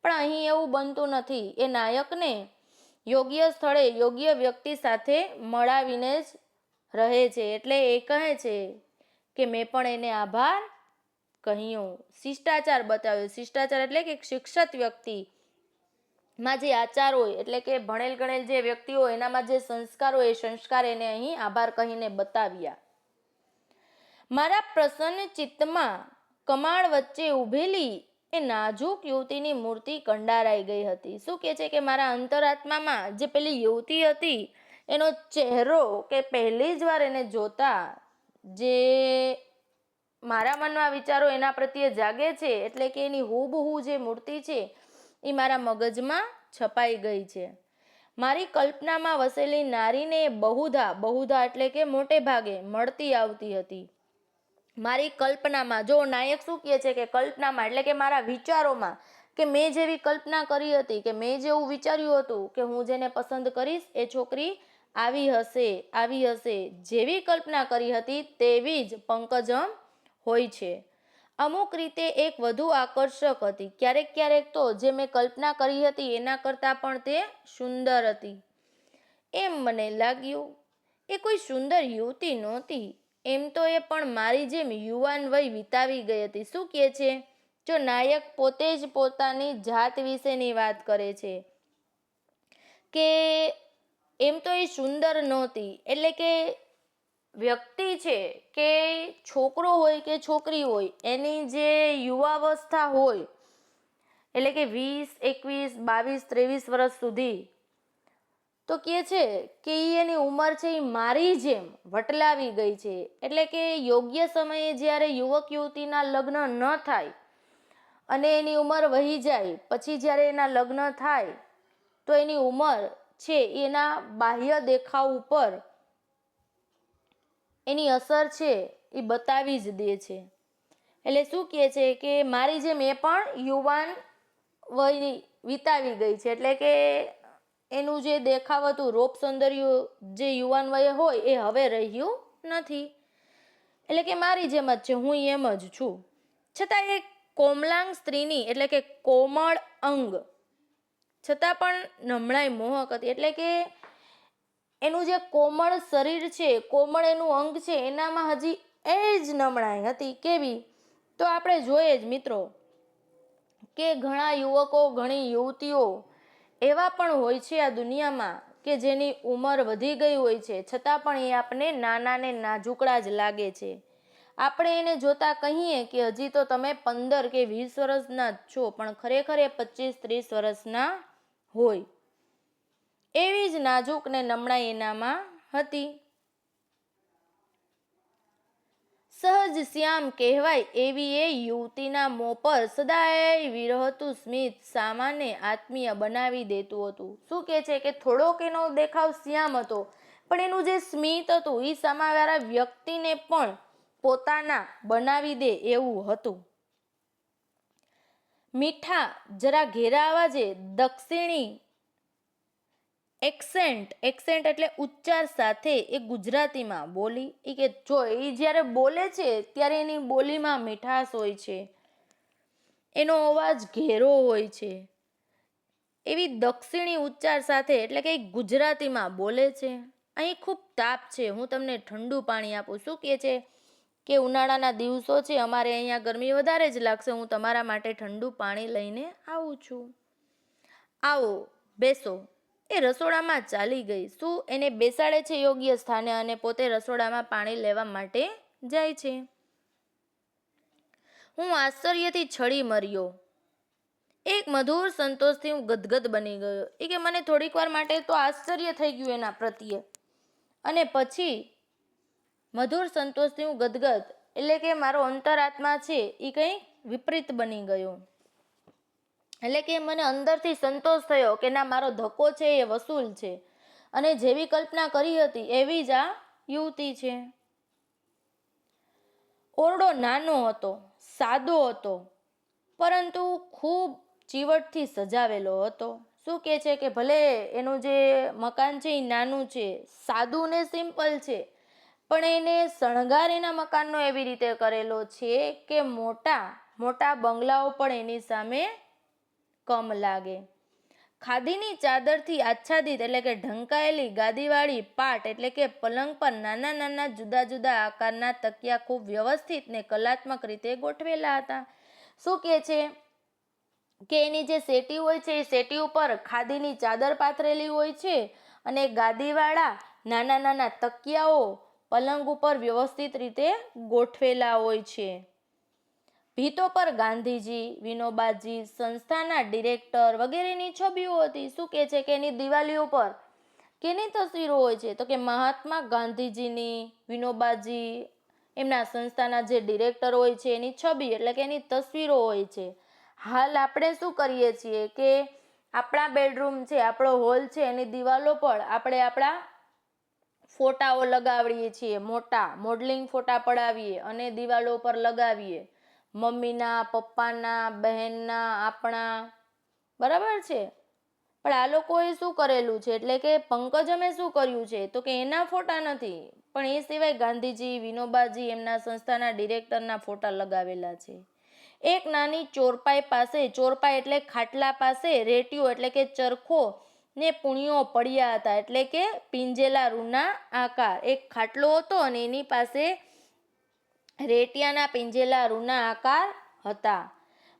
[SPEAKER 1] પણ અહીં એવું બનતું નથી. એ નાયકને યોગ્ય સ્થળે યોગ્ય વ્યક્તિ સાથે મળાવીને જ રહે છે. એટલે એ કહે છે કે મેં પણ એને આભાર કહ્યો, શિષ્ટાચાર બતાવ્યો. શિષ્ટાચાર એટલે કે શિક્ષિત વ્યક્તિ માં જે આચાર હોય એટલે કે ભણેલ ગણેલ જે વ્યક્તિ હોય એનામાં જે સંસ્કાર હોય એ સંસ્કાર એને અહીં આભાર કહીને બતાવ્યા. મારા પ્રસન્ન ચિત્તમાં કમાળ વચ્ચે ઊભેલી એ નાજુક યુવતીની મૂર્તિ કંડારાઈ ગઈ હતી. શું કહે છે કે મારા અંતરાત્મામાં જે પેલી યુવતી હતી એનો ચહેરો કે પહેલી જ વાર એને જોતા જે મારા મનમાં વિચારો એના પ્રત્યે જાગે છે એટલે કે એની હુબહુ જે મૂર્તિ છે એ મારા મગજમાં છપાઈ ગઈ છે. મારી કલ્પનામાં વસેલી નારીને બહુધા એટલે કે મોટે ભાગે મળતી આવતી હતી. મારી કલ્પનામાં, જો નાયક શું કહે છે કે કલ્પનામાં એટલે કે મારા વિચારોમાં, કે મેં જેવી કલ્પના કરી હતી, કે મેં જેવું વિચાર્યું હતું કે હું જેને પસંદ કરીશ એ છોકરી આવી હશે, જેવી કલ્પના કરી હતી તેવી જ પંકજમ હોય છે. અમુક રીતે એક વધુ આકર્ષક હતી. ક્યારેક તો જે મેં કલ્પના કરી હતી એના કરતાં પણ તે સુંદર હતી. એમ મને લાગ્યું. એ કોઈ સુંદર યુવતી નહોતી, એમ તો એ પણ મારી જેમ યુવાન વય વિતાવી ગઈ હતી. શું કહે છે? જો નાયક પોતે જ પોતાની જાત વિશેની વાત કરે છે કે એમ તો એ સુંદર નહોતી, એટલે કે વ્યક્તિ છે કે છોકરો હોય કે છોકરી હોય એની જે યુવાવસ્થા હોય એટલે કે 20, 21, 22, 23 વર્ષ સુધી, તો કહે છે કે એની ઉંમર છે એ મારી જેમ વટલાવી ગઈ છે. એટલે કે યોગ્ય સમયે જ્યારે યુવક યુવતીના લગ્ન ન થાય અને એની ઉંમર વહી જાય, પછી જ્યારે એના લગ્ન થાય તો એની ઉંમર છે એના બાહ્ય દેખાવ ઉપર એની અસર છે એ બતાવી જ દે છે. એટલે શું કહે છે કે મારી જેમ એ પણ યુવાન વય વિતાવી ગઈ છે. એટલે કે એનું જે દેખાવ હતું, રૂપ સૌંદર્ય જે યુવાન વયે હોય એ હવે રહ્યું નથી. એટલે કે મારી જેમ જ છે, હું એમ જ છું. છતાં એક કોમલાંગ સ્ત્રીની એટલે કે કોમળ અંગ છતાં પણ નમણાઈ મોહક હતી. એટલે કે એનું જે કોમળ શરીર છે, કોમળ એનું અંગ છે, એનામાં હજી એ જ નમણાઈ હતી. કેવી? તો આપણે જોઈએ જ મિત્રો કે ઘણા યુવકો, ઘણી યુવતીઓ એવા પણ હોય છે આ દુનિયામાં કે જેની ઉંમર વધી ગઈ હોય છે, છતાં પણ એ આપણને નાના ને નાજુકડા જ લાગે છે. આપણે એને જોતા કહીએ કે હજી તો તમે 15 કે 20 વર્ષના જ છો, પણ ખરેખર એ 25-30 વર્ષના હોય. એવી જ નાજુક ને નમણાઈ એનામાં હતી. સહજ શ્યામ કહેવાય એવી એ યુવતીના મોં પર સદાય વિરહતું સ્મિત સામાને આત્મીય બનાવી દેતું હતું. શું કહે છે કે થોડોક એનો દેખાવ શ્યામ હતો, પણ એનું જે સ્મિત હતું એ સામેવાળા વ્યક્તિને પણ પોતાના બનાવી દે એવું હતું. મીઠા જરા ઘેરા અવાજે દક્ષિણી એક્સેન્ટ એટલે ઉચ્ચાર સાથે એ ગુજરાતીમાં બોલી. એ કે જો એ જ્યારે બોલે છે ત્યારે એની બોલીમાં મીઠાશ હોય છે, એનો અવાજ ઘેરો હોય છે. એવી દક્ષિણી ઉચ્ચાર સાથે એટલે કે ગુજરાતીમાં બોલે છે. અહીં ખૂબ તાપ છે, હું તમને ઠંડુ પાણી આપું. શું કહે છે કે ઉનાળાના દિવસો છે, અમારે અહીંયા ગરમી વધારે જ લાગશે, હું તમારા માટે ઠંડુ પાણી લઈને આવું છું. આવો બેસો. એ રસોડામાં ચાલી ગઈ. શું એને બેસાડે છે યોગ્ય સ્થાને અને પોતે રસોડામાં પાણી લેવા માટે જાય છે. હું આશ્ચર્યથી છળી મર્યો. એક મધુર સંતોષથી હું ગદગદ બની ગયો. એ કે મને થોડીક વાર માટે તો આશ્ચર્ય થઈ ગયું એના પ્રત્યે, અને પછી મધુર સંતોષથી હું ગદગદ એટલે કે મારો અંતરાત્મા છે એ કંઈ વિપરીત બની ગયો. એટલે કે મને અંદરથી સંતોષ થયો કે ના, મારો ધક્કો છે એ વસૂલ છે, અને જેવી કલ્પના કરી હતી એવી જ આ યુવતી છે. ઓરડો નાનો હતો, સાદો હતો, પરંતુ ખૂબ ચીવટથી સજાવેલો હતો. શું કહે છે કે ભલે એનું જે મકાન છે એ નાનું છે, સાદું ને સિમ્પલ છે, પણ એને શણગાર એના મકાનનો એવી રીતે કરેલો છે કે મોટા બંગલાઓ પણ એની સામે કમ લાગે. ખાદીની ચાદરથી આચ્છાદિત એટલે કે ઢંકાયેલી ગાદીવાળી પાટ એટલે કે પલંગ પર નાના જુદા જુદા આકારના તકિયા ખૂબ વ્યવસ્થિત ને કલાત્મક રીતે ગોઠવેલા હતા. શું કહે છે કે એની જે સેટી હોય છે એ સેટી ઉપર ખાદીની ચાદર પાથરેલી હોય છે અને ગાદીવાળા નાના નાના તકિયાઓ પલંગ ઉપર વ્યવસ્થિત રીતે ગોઠવેલા હોય છે. ભીતો પર ગાંધીજી, વિનોબાજી, સંસ્થાના ડિરેક્ટર વગેરેની છબીઓ હતી. શું કહે છે કે એની દિવાલીઓ પર કેની તસવીરો હોય છે? તો કે મહાત્મા ગાંધીજીની, વિનોબાજી, એમના સંસ્થાના જે ડિરેક્ટર હોય છે એની છબી એટલે કે એની તસવીરો હોય છે. હાલ આપણે શું કરીએ છીએ કે આપણા બેડરૂમ છે, આપણો હોલ છે, એની દિવાલો પર આપણે આપણા ફોટાઓ લગાવીએ છીએ, મોટા મોડલિંગ ફોટા પડાવીએ અને દિવાલો પર લગાવીએ. મમ્મીના, પપ્પાના, બહેનના, આપણા, બરાબર છે. પણ આ લોકોએ શું કરેલું છે એટલે કે પંકજમે શું કર્યું છે તો કે એના ફોટા નથી, પણ એ સિવાય ગાંધીજી, વિનોબાજી, એમના સંસ્થાના ડિરેક્ટરના ફોટા લગાવેલા છે. એક નાની ચોરપાઈ એટલે ખાટલા પાસે રેટિયો એટલે કે ચરખો ને પૂણીઓ પડ્યા હતા, એટલે કે પીંજેલા રૂના આકાર. એક ખાટલો હતો અને એની પાસે રેટિયાના પીંજેલા રૂના આકાર હતા.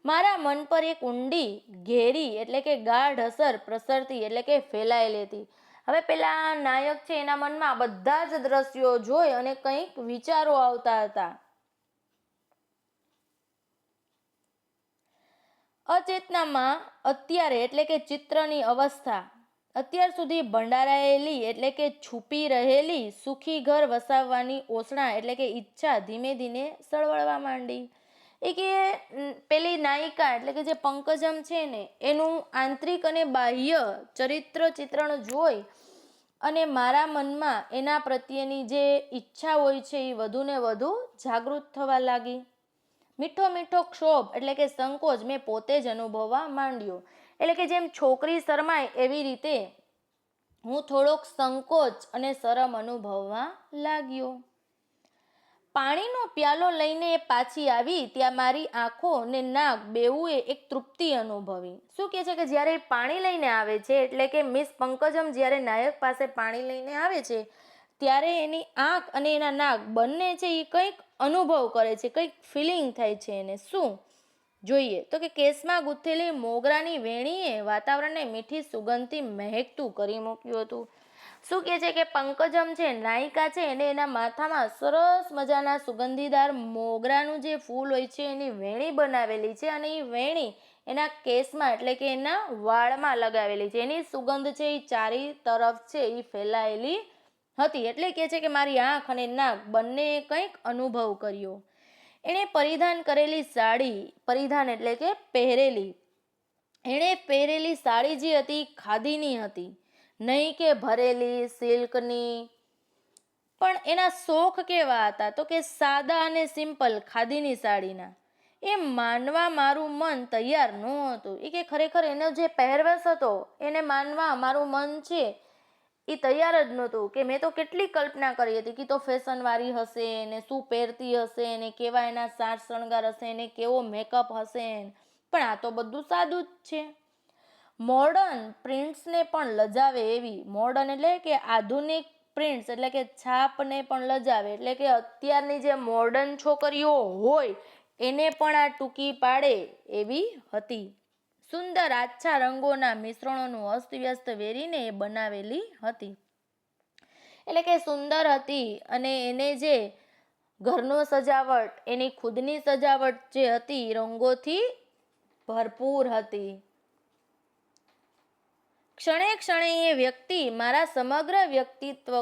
[SPEAKER 1] મારા મન પર એક ઊંડી, ઘેરી એટલે કે ગાઢ અસર પ્રસરતી એટલે કે ફેલાયેલી હતી. હવે પેલા નાયક છે એના મનમાં બધા જ દ્રશ્યો જોઈ અને કંઈક વિચારો આવતા હતા. અચેતનામાં અત્યારે એટલે કે ચિત્રની અવસ્થા અત્યાર સુધી ભંડારાયેલી એટલે કે છુપી રહેલી સુખી ઘર વસાવવાની ઓસણા એટલે કે ઈચ્છા ધીમે ધીમે સળવળવા માંડી. એ કે પેલી નાયિકા એટલે કે જે પંકજમ છે ને એનું આંતરિક અને બાહ્ય ચરિત્ર ચિત્રણ જોઈ અને મારા મનમાં એના પ્રત્યેની જે ઈચ્છા હોય છે એ વધુ ને વધુ જાગૃત થવા લાગી. મીઠો મીઠો ક્ષોભ એટલે કે સંકોચ મેં પોતે જ અનુભવવા માંડ્યો. એટલે કે જેમ છોકરી શરમાય એવી રીતે હું થોડોક સંકોચ અને શરમ અનુભવવા લાગ્યો. પાણીનો પ્યાલો લઈને પાછી આવી ત્યાં મારી આંખો ને નાક બેઉએ એક તૃપ્તિ અનુભવી. શું કહે છે કે જ્યારે પાણી લઈને આવે છે એટલે કે મિસ પંકજમ જ્યારે નાયક પાસે પાણી લઈને આવે છે ત્યારે એની આંખ અને એના નાક બંને છે એ કંઈક અનુભવ કરે છે, કંઈક ફિલિંગ થાય છે એને. શું જોઈએ તો કે કેસમાં ગૂંથેલી મોગરાની વેણીએ વાતાવરણને મીઠી સુગંધથી મહેકતું કરી મૂક્યું હતું. શું કહે છે કે પંકજમ છે નાયિકા છે એને એના માથામાં સરસ મજાના સુગંધીદાર મોગરાનું જે ફૂલ હોય છે એની વેણી બનાવેલી છે અને એ વેણી એના કેસમાં એટલે કે એના વાળમાં લગાવેલી છે. એની સુગંધ છે એ ચારી તરફ છે એ ફેલાયેલી હતી. એટલે કે છે કે મારી આંખ અને નાક બંને કંઈક અનુભવ કર્યો. એણે પરિધાન કરેલી સાડી, પરિધાન એટલે કે પહેરેલી, એણે પહેરેલી સાડી જે હતી ખાદીની હતી, નહીં કે ભરેલી સિલ્કની. પણ એના શોખ કેવા હતા તો કે સાદા અને સિમ્પલ ખાદીની સાડીના. એ માનવા મારું મન તૈયાર નહોતું. એ કે ખરેખર એનો જે પહેરવેશ હતો એને માનવા મારું મન છે એ તૈયાર જ નહોતું. કે મેં તો કેટલી કલ્પના કરી હતી કે તો ફેશનવાળી હશે ને શું પહેરતી હશે ને કેવા એના સાજ શણગાર હશે ને કેવો મેકઅપ હશે, પણ આ તો બધું સાદું જ છે. મોડર્ન પ્રિન્ટ્સને પણ લજાવે એવી, મોડર્ન એટલે કે આધુનિક પ્રિન્ટ્સ એટલે કે છાપને પણ લજાવે એટલે કે અત્યારની જે મોડર્ન છોકરીઓ હોય એને પણ આ ટૂંકી પાડે એવી હતી. સુંદર આછા રંગોના મિશ્રણોનું અસ્તવ્યસ્ત વેરીને એ બનાવેલી હતી. એટલે કે સુંદર હતી અને એને જે ઘરનો સજાવટ એની ખુદની સજાવટ જે હતી રંગોથી ભરપૂર હતી. ક્ષણે ક્ષણે એ વ્યક્તિ મારા સમગ્ર વ્યક્તિત્વ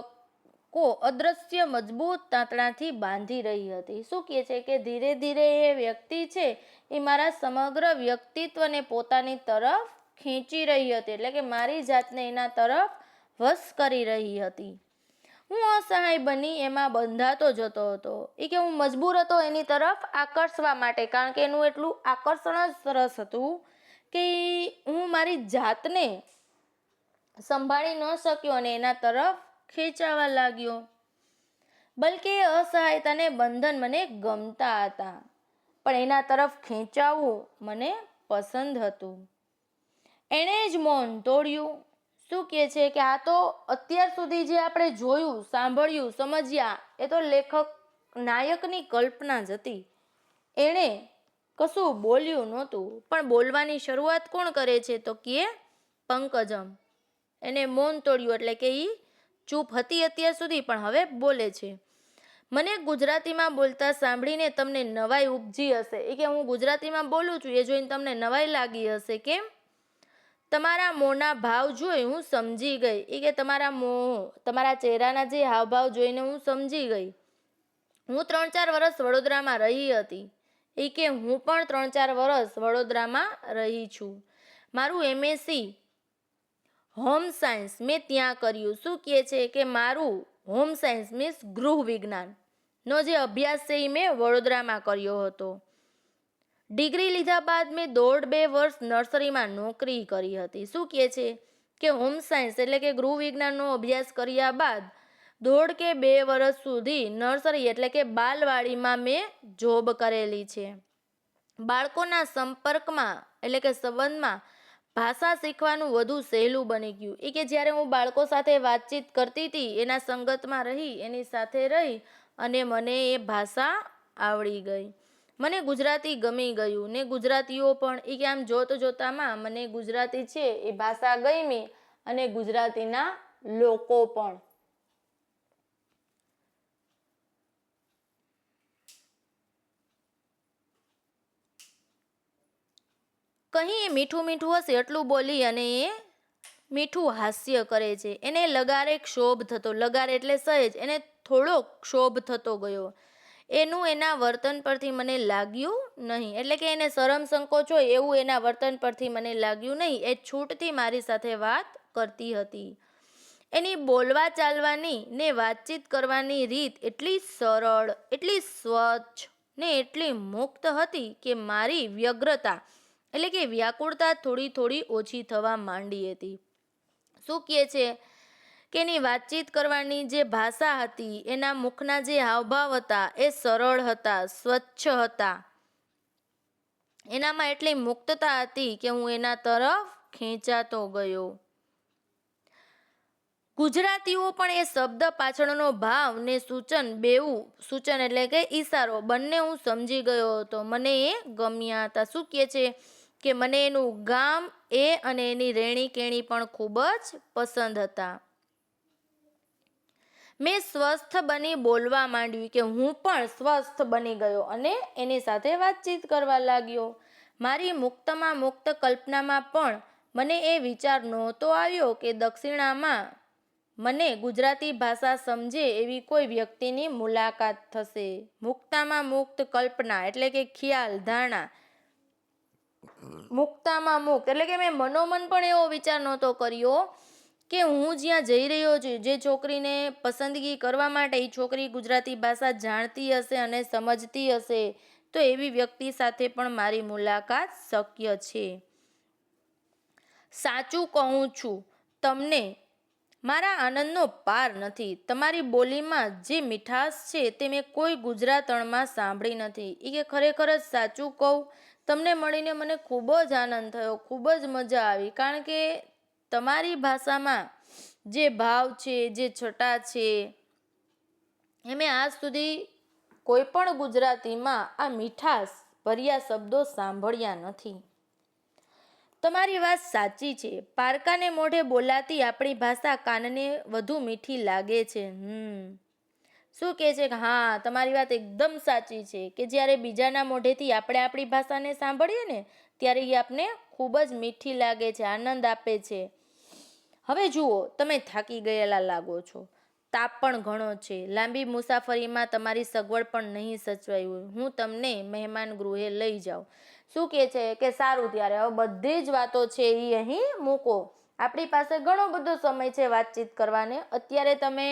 [SPEAKER 1] કો અદ્રશ્ય મજબૂત તાંતણાથી બાંધી રહી હતી. શું કહે છે કે ધીરે ધીરે એ વ્યક્તિ છે એ મારા સમગ્ર વ્યક્તિત્વને પોતાની તરફ ખેંચી રહી હતી, એટલે કે મારી જાતને એના તરફ વશ કરી રહી હતી. હું અસહાય બની એમાં બંધાતો જતો હતો. એ કે હું મજબૂર હતો એની તરફ આકર્ષવા માટે, કારણ કે એનું એટલું આકર્ષણ જ સરસ હતું કે હું મારી જાતને સંભાળી ન શક્યો અને એના તરફ ખેંચાવા લાગ્યો. બલકે અસહાયતાને બંધન મને ગમતા હતા, પણ એના તરફ ખેંચાવું મને પસંદ હતું. એણે જ મૌન તોડ્યું. શું કહે છે કે આ તો અત્યાર સુધી જે આપણે જોયું, સાંભળ્યું, સમજ્યા એ તો લેખક નાયકની કલ્પના જ હતી. એણે કશું બોલ્યું નહોતું, પણ બોલવાની શરૂઆત કોણ કરે છે તો કે પંકજમ. એને મૌન તોડ્યું, એટલે કે એ ચૂપ હતી અત્યાર સુધી, પણ હવે બોલે છે. મને ગુજરાતીમાં બોલતા સાંભળીને તમને નવાઈ ઉપજી હશે. એ કે હું ગુજરાતીમાં બોલું છું એ જોઈને તમને નવાઈ લાગી હશે. કેમ? તમારા મોંના ભાવ જોઈ હું સમજી ગઈ. એ કે તમારા ચહેરાના જે હાવભાવ જોઈને હું સમજી ગઈ. હું 3-4 વર્ષ વડોદરામાં રહી હતી. એ કે હું પણ 3-4 વર્ષ વડોદરામાં રહી છું. મારું MSc હોમ સાયન્સ મેં ત્યાં કર્યું. શું કહે છે કે મારું હોમ સાયન્સ મીન્સ ગૃહ વિજ્ઞાનનો જે અભ્યાસ છે એ મેં વડોદરામાં કર્યો હતો. ડિગ્રી લીધા બાદ મેં 1.5-2 વર્ષ નર્સરીમાં નોકરી કરી હતી. શું કહે છે કે હોમ સાયન્સ એટલે કે ગૃહ વિજ્ઞાનનો અભ્યાસ કર્યા બાદ 1.5 કે 2 વર્ષ સુધી નર્સરી એટલે કે બાલવાડીમાં મેં જોબ કરેલી છે. બાળકોના સંપર્કમાં એટલે કે સંબંધમાં ભાષા શીખવાનું વધુ સહેલું બની ગયું. એ કે જ્યારે હું બાળકો સાથે વાતચીત કરતી હતી, એના સંગતમાં રહી, એની સાથે રહી અને મને એ ભાષા આવડી ગઈ. મને ગુજરાતી ગમી ગયું ને ગુજરાતીઓ પણ. એ કે આમ જોતામાં મને ગુજરાતી છે એ ભાષા ગમી અને ગુજરાતીના લોકો પણ. કહી એ મીઠું હશે એટલું બોલી અને એ મીઠું હાસ્ય કરે છે. એને લગારે ક્ષોભ થતો, લગાર એટલે સહેજ, એને થોડો ક્ષોભ થતો ગયો. એનું એના વર્તન પરથી મને લાગ્યું નહીં. એટલે કે એને શરમ સંકોચ હોય એવું એના વર્તન પરથી મને લાગ્યું નહીં. એ છૂટથી મારી સાથે વાત કરતી હતી. એની બોલવા ચાલવાની ને વાતચીત કરવાની રીત એટલી સરળ, એટલી સ્વચ્છ ને એટલી મુક્ત હતી કે મારી વ્યગ્રતા એટલે કે વ્યાકુળતા થોડી ઓછી થવા માંડી હતી. શું કહે છે કે એની વાતચીત કરવાની જે ભાષા હતી, એના મુખના જે હાવભાવ હતા એ સરળ હતા, સ્વચ્છ હતા. એનામાં એટલી મુક્તતા હતી કે હું એના તરફ ખેંચાતો ગયો. ગુજરાતીઓ પણ એ શબ્દ પાછળનો ભાવ ને સૂચન એટલે કે ઈશારો બંને હું સમજી ગયો હતો. મને એ ગમ્યા હતા. શું કહે છે કે મને એનું ગામ એ અને એની રહેણી કેણી પણ ખૂબ જ પસંદ હતા. મેં સ્વસ્થ બની બોલવા માંડ્યું કે હું પણ સ્વસ્થ બની ગયો અને એની સાથે વાતચીત કરવા લાગ્યો. મારી મુક્તમાં મુક્ત કલ્પનામાં પણ મને એ વિચાર નહોતો આવ્યો કે દક્ષિણામાં મને ગુજરાતી ભાષા સમજે એવી કોઈ વ્યક્તિની મુલાકાત થશે. મુક્તામાં મુક્ત કલ્પના એટલે કે ખ્યાલ, ધારણા. મુક્તામાં મુક્ત એટલે કે મેં મનોમન પણ એવો વિચાર નહોતો કર્યો કે હું જ્યાં જઈ રહ્યો છું, જે છોકરીને પસંદગી કરવા માટે એ છોકરી ગુજરાતી ભાષા જાણતી હશે અને સમજતી હશે, તો એવી વ્યક્તિ સાથે પણ મારી મુલાકાત શક્ય છે. સાચું કહું છું તમને, મારા આનંદનો પાર નથી. તમારી બોલીમાં જે મીઠાશ છે તે મેં કોઈ ગુજરાતણમાં સાંભળી નથી. એ કે ખરેખર જ સાચું કહું, તમને મળીને મને ખૂબ જ આનંદ થયો, ખૂબ જ મજા આવી. કારણ કે તમારી ભાષામાં જે ભાવ છે, જે છટા છે, એ મેં આજ સુધી કોઈ પણ ગુજરાતીમાં આ મીઠાશ ભર્યા શબ્દો સાંભળ્યા નથી. તમારી વાત સાચી છે. પારકાને મોઢે બોલાતી આપણી ભાષા કાનને વધુ મીઠી લાગે છે. શું કહે છે કે હા, તમારી વાત એકદમ સાચી છે કે જ્યારે બીજાના મોઢેથી આપણે આપણી ભાષાને સાંભળીએ ને ત્યારે એ આપને ખૂબ જ મીઠી લાગે છે, આનંદ આપે છે. હવે જુઓ, તમે થાકી ગયેલા લાગો છો, તાપ પણ ઘણો છે, લાંબી મુસાફરીમાં તમારી સગવડ પણ નહીં સચવાઈ હોય. હું તમને મહેમાન ગૃહે લઈ જાઉં. શું કહે છે કે સારું, ત્યારે હવે બધી જ વાતો છે એ અહીં મૂકો. આપણી પાસે ઘણો બધો સમય છે વાતચીત કરવાને. અત્યારે તમે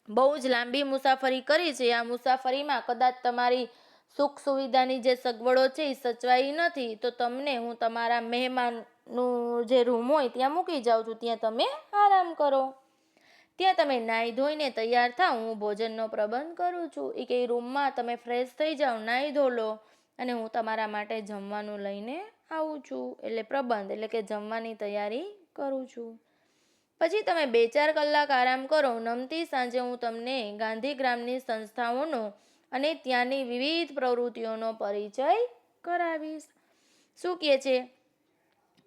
[SPEAKER 1] બહુ જ લાંબી મુસાફરી કરી છે. આ મુસાફરીમાં કદાચ તમારી સુખ સુવિધાની જે સગવડો છે એ સચવાઈ નથી, તો તમને હું તમારા મહેમાનનું જે રૂમ હોય ત્યાં મૂકી જાઉં છું. ત્યાં તમે આરામ કરો. ત્યાં તમે નાહી ધોઈને તૈયાર થાવ, હું ભોજનનો પ્રબંધ કરું છું. એ કે રૂમમાં તમે ફ્રેશ થઈ જાઓ, નાહી ધો લો અને હું તમારા માટે જમવાનું લઈને આવું છું. એટલે પ્રબંધ એટલે કે જમવાની તૈયારી કરું છું. પછી તમે 2-4 કલાક આરામ કરો. નમતી સાંજે હું તમને ગાંધીગ્રામની સંસ્થાઓનો અને ત્યાંની વિવિધ પ્રવૃત્તિઓનો પરિચય કરાવીશ. શું કહે છે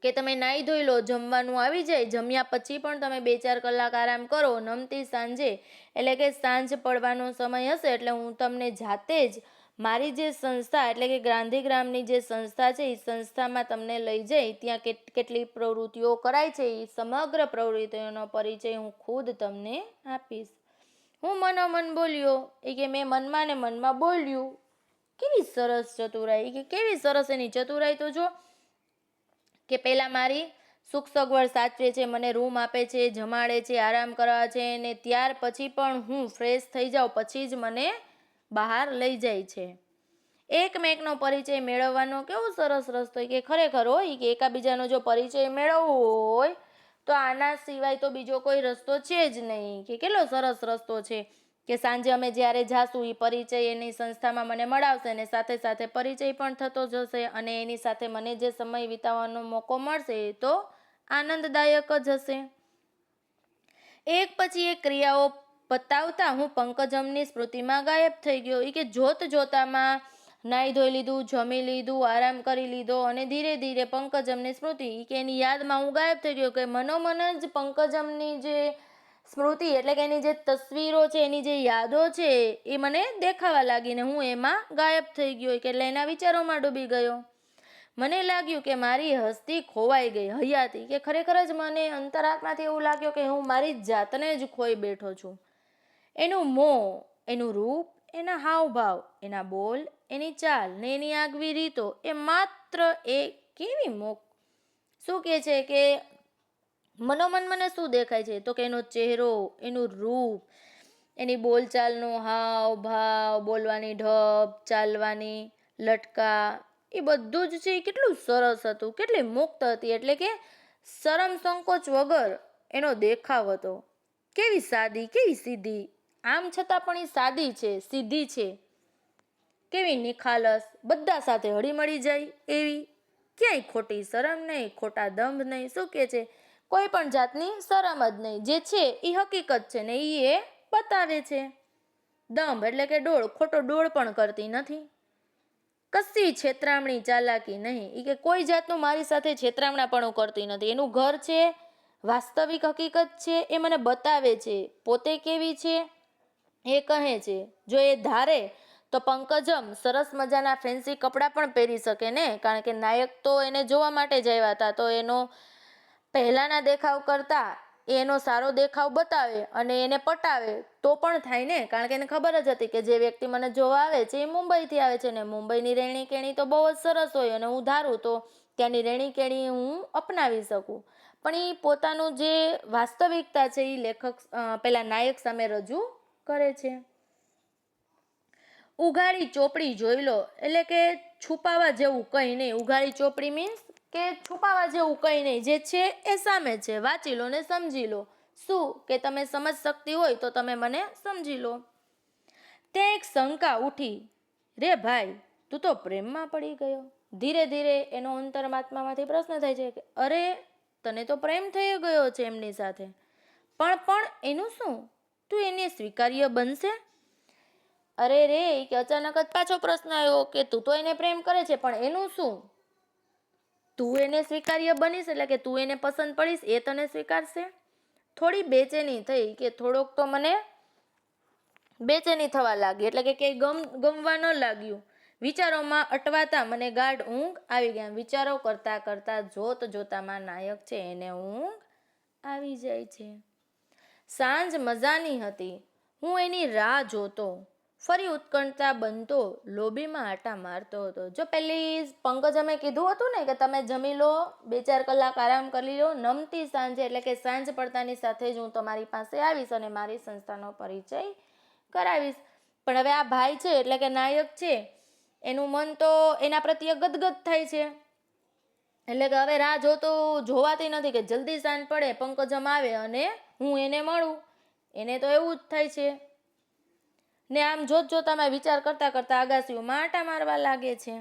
[SPEAKER 1] કે તમે નાહી ધોઈ લો, જમવાનું આવી જાય, જમ્યા પછી પણ તમે 2-4 કલાક આરામ કરો. નમતી સાંજે એટલે કે સાંજ પડવાનો સમય હશે એટલે હું તમને જાતે જ મારી જે સંસ્થા એટલે કે ગાંધીગ્રામની જે સંસ્થા છે એ સંસ્થામાં તમને લઈ જઈ ત્યાં કેટલી પ્રવૃત્તિઓ કરાય છે એ સમગ્ર પ્રવૃત્તિઓનો પરિચય હું ખુદ તમને આપીશ. હું મનોમન બોલ્યો એ કે મેં મનમાં ને મનમાં બોલ્યું. કેવી સરસ ચતુરાઈ, કે કેવી સરસ એની ચતુરાઈ તો જો, કે પહેલાં મારી સુખ સગવડ સાચવે છે, મને રૂમ આપે છે, જમાડે છે, આરામ કરવા છે, ને ત્યાર પછી પણ હું ફ્રેશ થઈ જાઉં પછી જ મને બહાર લઈ જાય છે. એકમેકનો પરિચય મેળવવાનો કેવો સરસ રસ્તો, કે ખરેખર હોય કે એકાબીજાનો જો પરિચય મેળવવો હોય તો આના સિવાય તો બીજો કોઈ રસ્તો છે જ નહીં. કે કેટલો સરસ રસ્તો છે કે સાંજે અમે જ્યારે જાશું એ પરિચય એની સંસ્થામાં મને મળાવશે ને સાથે સાથે પરિચય પણ થતો જશે અને એની સાથે મને જે સમય વિતાવવાનો મોકો મળશે એ તો આનંદદાયક જ હશે. એક પછી એક ક્રિયાઓ પતાવતા હું પંકજમની સ્મૃતિમાં ગાયબ થઈ ગયો. એ કે જોત જોતામાં નાહી ધોઈ લીધું, જમી લીધું, આરામ કરી લીધો અને ધીરે ધીરે પંકજમની સ્મૃતિ કે એની યાદમાં હું ગાયબ થઈ ગયો. કે મનોમન જ પંકજમની જે સ્મૃતિ એટલે કે એની જે તસવીરો છે, એની જે યાદો છે એ મને દેખાવા લાગીને હું એમાં ગાયબ થઈ ગયો. એટલે એના વિચારોમાં ડૂબી ગયો. મને લાગ્યું કે મારી હસ્તી ખોવાઈ ગઈ, હયાતી. કે ખરેખર જ મને અંતરાત્માથી એવું લાગ્યું કે હું મારી જાતને જ ખોઈ બેઠો છું. એનું મોં, એનું રૂપ, એના હાવભાવ, એના બોલ, એની ચાલ ને એની આગવી રીતો એ માત્ર એ કેવી શું કહે છે કે મનોમન મને શું દેખાય છે તો કે એનો ચહેરો, એનું રૂપ, એની બોલચાલનો હાવ ભાવ, બોલવાની ઢબ, ચાલવાની લટકા એ બધું જ છે એ કેટલું સરસ હતું, કેટલી મુક્ત હતી. એટલે કે શરમ સંકોચ વગર એનો દેખાવ હતો. કેવી સાદી, કેવી સીધી, આમ છતાં પણ એ સાદી છે, સીધી છે. કેવી નિખાલસ, બધા સાથે હળીમળી જાય એવી, ક્યાંય ખોટી શરમ નહીં, ખોટા દંભ નહીં. શું કહે છે કોઈ પણ જાતની શરમ જ નહીં, જે છે એ હકીકત છે ને એ બતાવે છે. દંભ એટલે કે ડોળ, ખોટો ડોળ પણ કરતી નથી, કશી છેતરામણી ચાલાકી નહીં. એ કે કોઈ જાતનું મારી સાથે છેતરામણાપણું કરતી નથી. એનું ઘર છે, વાસ્તવિક હકીકત છે એ મને બતાવે છે. પોતે કેવી છે એ કહે છે. જો એ ધારે તો પંકજમ સરસ મજાના ફેન્સી કપડાં પણ પહેરી શકે ને, કારણ કે નાયક તો એને જોવા માટે જ આવ્યા હતા. તો એનો પહેલાના દેખાવ કરતાં એનો સારો દેખાવ બતાવે અને એને પટાવે તો પણ થાય ને, કારણ કે એને ખબર જ હતી કે જે વ્યક્તિ મને જોવા આવે છે એ મુંબઈથી આવે છે ને મુંબઈની રહેણી કેણી તો બહુ જ સરસ હોય અને હું ધારું તો ત્યાંની રહેણી કેણી હું અપનાવી શકું. પણ એ પોતાનું જે વાસ્તવિકતા છે એ લેખક પેલા નાયક સામે રજૂ કરે છે. ઉઘાડી ચોપડી જોઈ લો એટલે કે છુપાવા જેવું કંઈ નહીં. ઉઘાડી ચોપડી મીન્સ કે છુપાવા જેવું કંઈ નહીં, જે છે એ સામે છે, વાંચી લો ને સમજી લો. શું કે તમે સમજ શકતી હોય તો તમે મને સમજી લો. ત્યાં એક શંકા ઉઠી, રે ભાઈ તું તો પ્રેમમાં પડી ગયો. ધીરે ધીરે એનો અંતરમાત્મામાંથી પ્રશ્ન થાય છે કે અરે તને તો પ્રેમ થઈ ગયો છે એમની સાથે, પણ એનું શું, તું એને સ્વીકાર્ય બનશે? અરે રે કે અચાનક જ પાછો પ્રશ્ન આવ્યો કે તું તો એને પ્રેમ કરે છે પણ એનું શું, તું એને સ્વીકાર્ય બનીશ એટલે કે તું એને પસંદ પડીશ, એ તને સ્વીકારશે? થોડી બેચેની થઈ કે થોડોક તો મને બેચેની થવા લાગી, એટલે કે ગમવા ન લાગ્યું. વિચારોમાં અટવાતા મને ગાઢ ઊંઘ આવી ગયા. વિચારો કરતા કરતા જોતામાં નાયક છે એને ઊંઘ આવી જાય છે. સાંજ મજાની હતી. હું એની રાહ જોતો, ફરી ઉત્કંઠતા બનતો લોબીમાં આટા મારતો હતો. જો પેલી પંકજમે કીધું હતું ને કે તમે જમી લો, 2-4 કલાક આરામ કરી લો, નમતી સાંજે એટલે કે સાંજ પડતાની સાથે જ હું તમારી પાસે આવીશ અને મારી સંસ્થાનો પરિચય કરાવીશ. પણ હવે આ ભાઈ છે એટલે કે નાયક છે એનું મન તો એના પ્રત્યે ગદગદ થાય છે. એટલે કે હવે રાહ જોવાતી નથી કે જલ્દી સાંજ પડે, પંકજમ આવે અને હું એને મળું. એને તો એવું જ થાય છે ને આમ જોતામાં વિચાર કરતા કરતા અગાસીઓમાં આટા મારવા લાગે છે.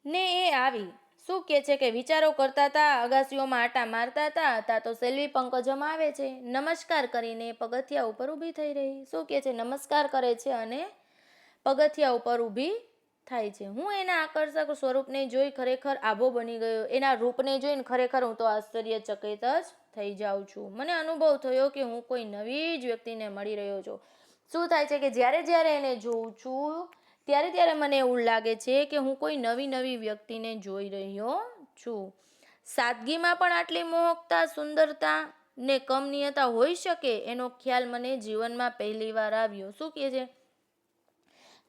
[SPEAKER 1] ને એ આવી શું કહે છે કે વિચારો કરતા હતા, અગાસીઓમાં આટા મારતા હતા તો સેલ્વી પંકજમ આવે છે. નમસ્કાર કરીને પગથિયા ઉપર ઊભી થઈ રહી. શું કહે છે, નમસ્કાર કરે છે અને પગથિયા ઉપર ઊભી થાય છે. હું એના આકર્ષક સ્વરૂપને જોઈ ખરેખર આભો બની ગયો. એના રૂપને જોઈને ખરેખર હું તો આશ્ચર્યચકિત જ થઈ જાઉં છું. મને અનુભવ થયો કે હું કોઈ નવી જ વ્યક્તિને મળી રહ્યો છું. શું થાય છે કે જ્યારે એને જોઉં છું ત્યારે મને એવું લાગે છે કે હું કોઈ નવી વ્યક્તિને જોઈ રહ્યો છું. સાદગીમાં પણ આટલી મોહકતા, સુંદરતા ને કમનીયતા હોઈ શકે એનો ખ્યાલ મને જીવનમાં પહેલીવાર આવ્યો. શું કહે છે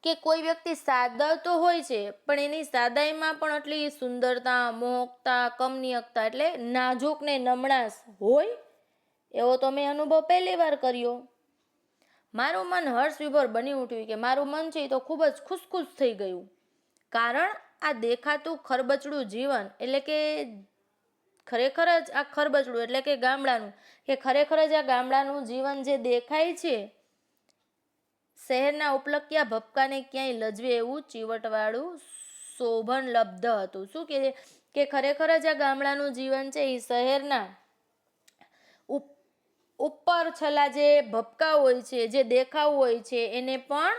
[SPEAKER 1] કે કોઈ વ્યક્તિ સાદા તો હોય છે પણ એની સાદાઈમાં પણ આટલી સુંદરતા, મોહકતા, કમનીયકતા એટલે નાજુક ને નમણાશ હોય એવો તો મેં અનુભવ પહેલીવાર કર્યો. મારું મન હર્ષ વિભોર બની ઉઠ્યું કે મારું મન છે તો ખૂબ જ ખુશ થઈ ગયું. કારણ આ દેખાતું ખરબચડું જીવન એટલે કે ખરેખર જ આ ખરબચડું એટલે કે ગામડાનું કે ખરેખર જ આ ગામડાનું જીવન જે દેખાય છે શહેરના ઉપલક્યા ભપકાને ક્યાંય લજવે એવું ચીવટવાળું શોભન લબ્ધ હતું. શું કહે છે કે ખરેખર જ આ ગામડાનું જીવન છે એ શહેરના ઉપર છલા જે ભપકા હોય છે, જે દેખાવ હોય છે એને પણ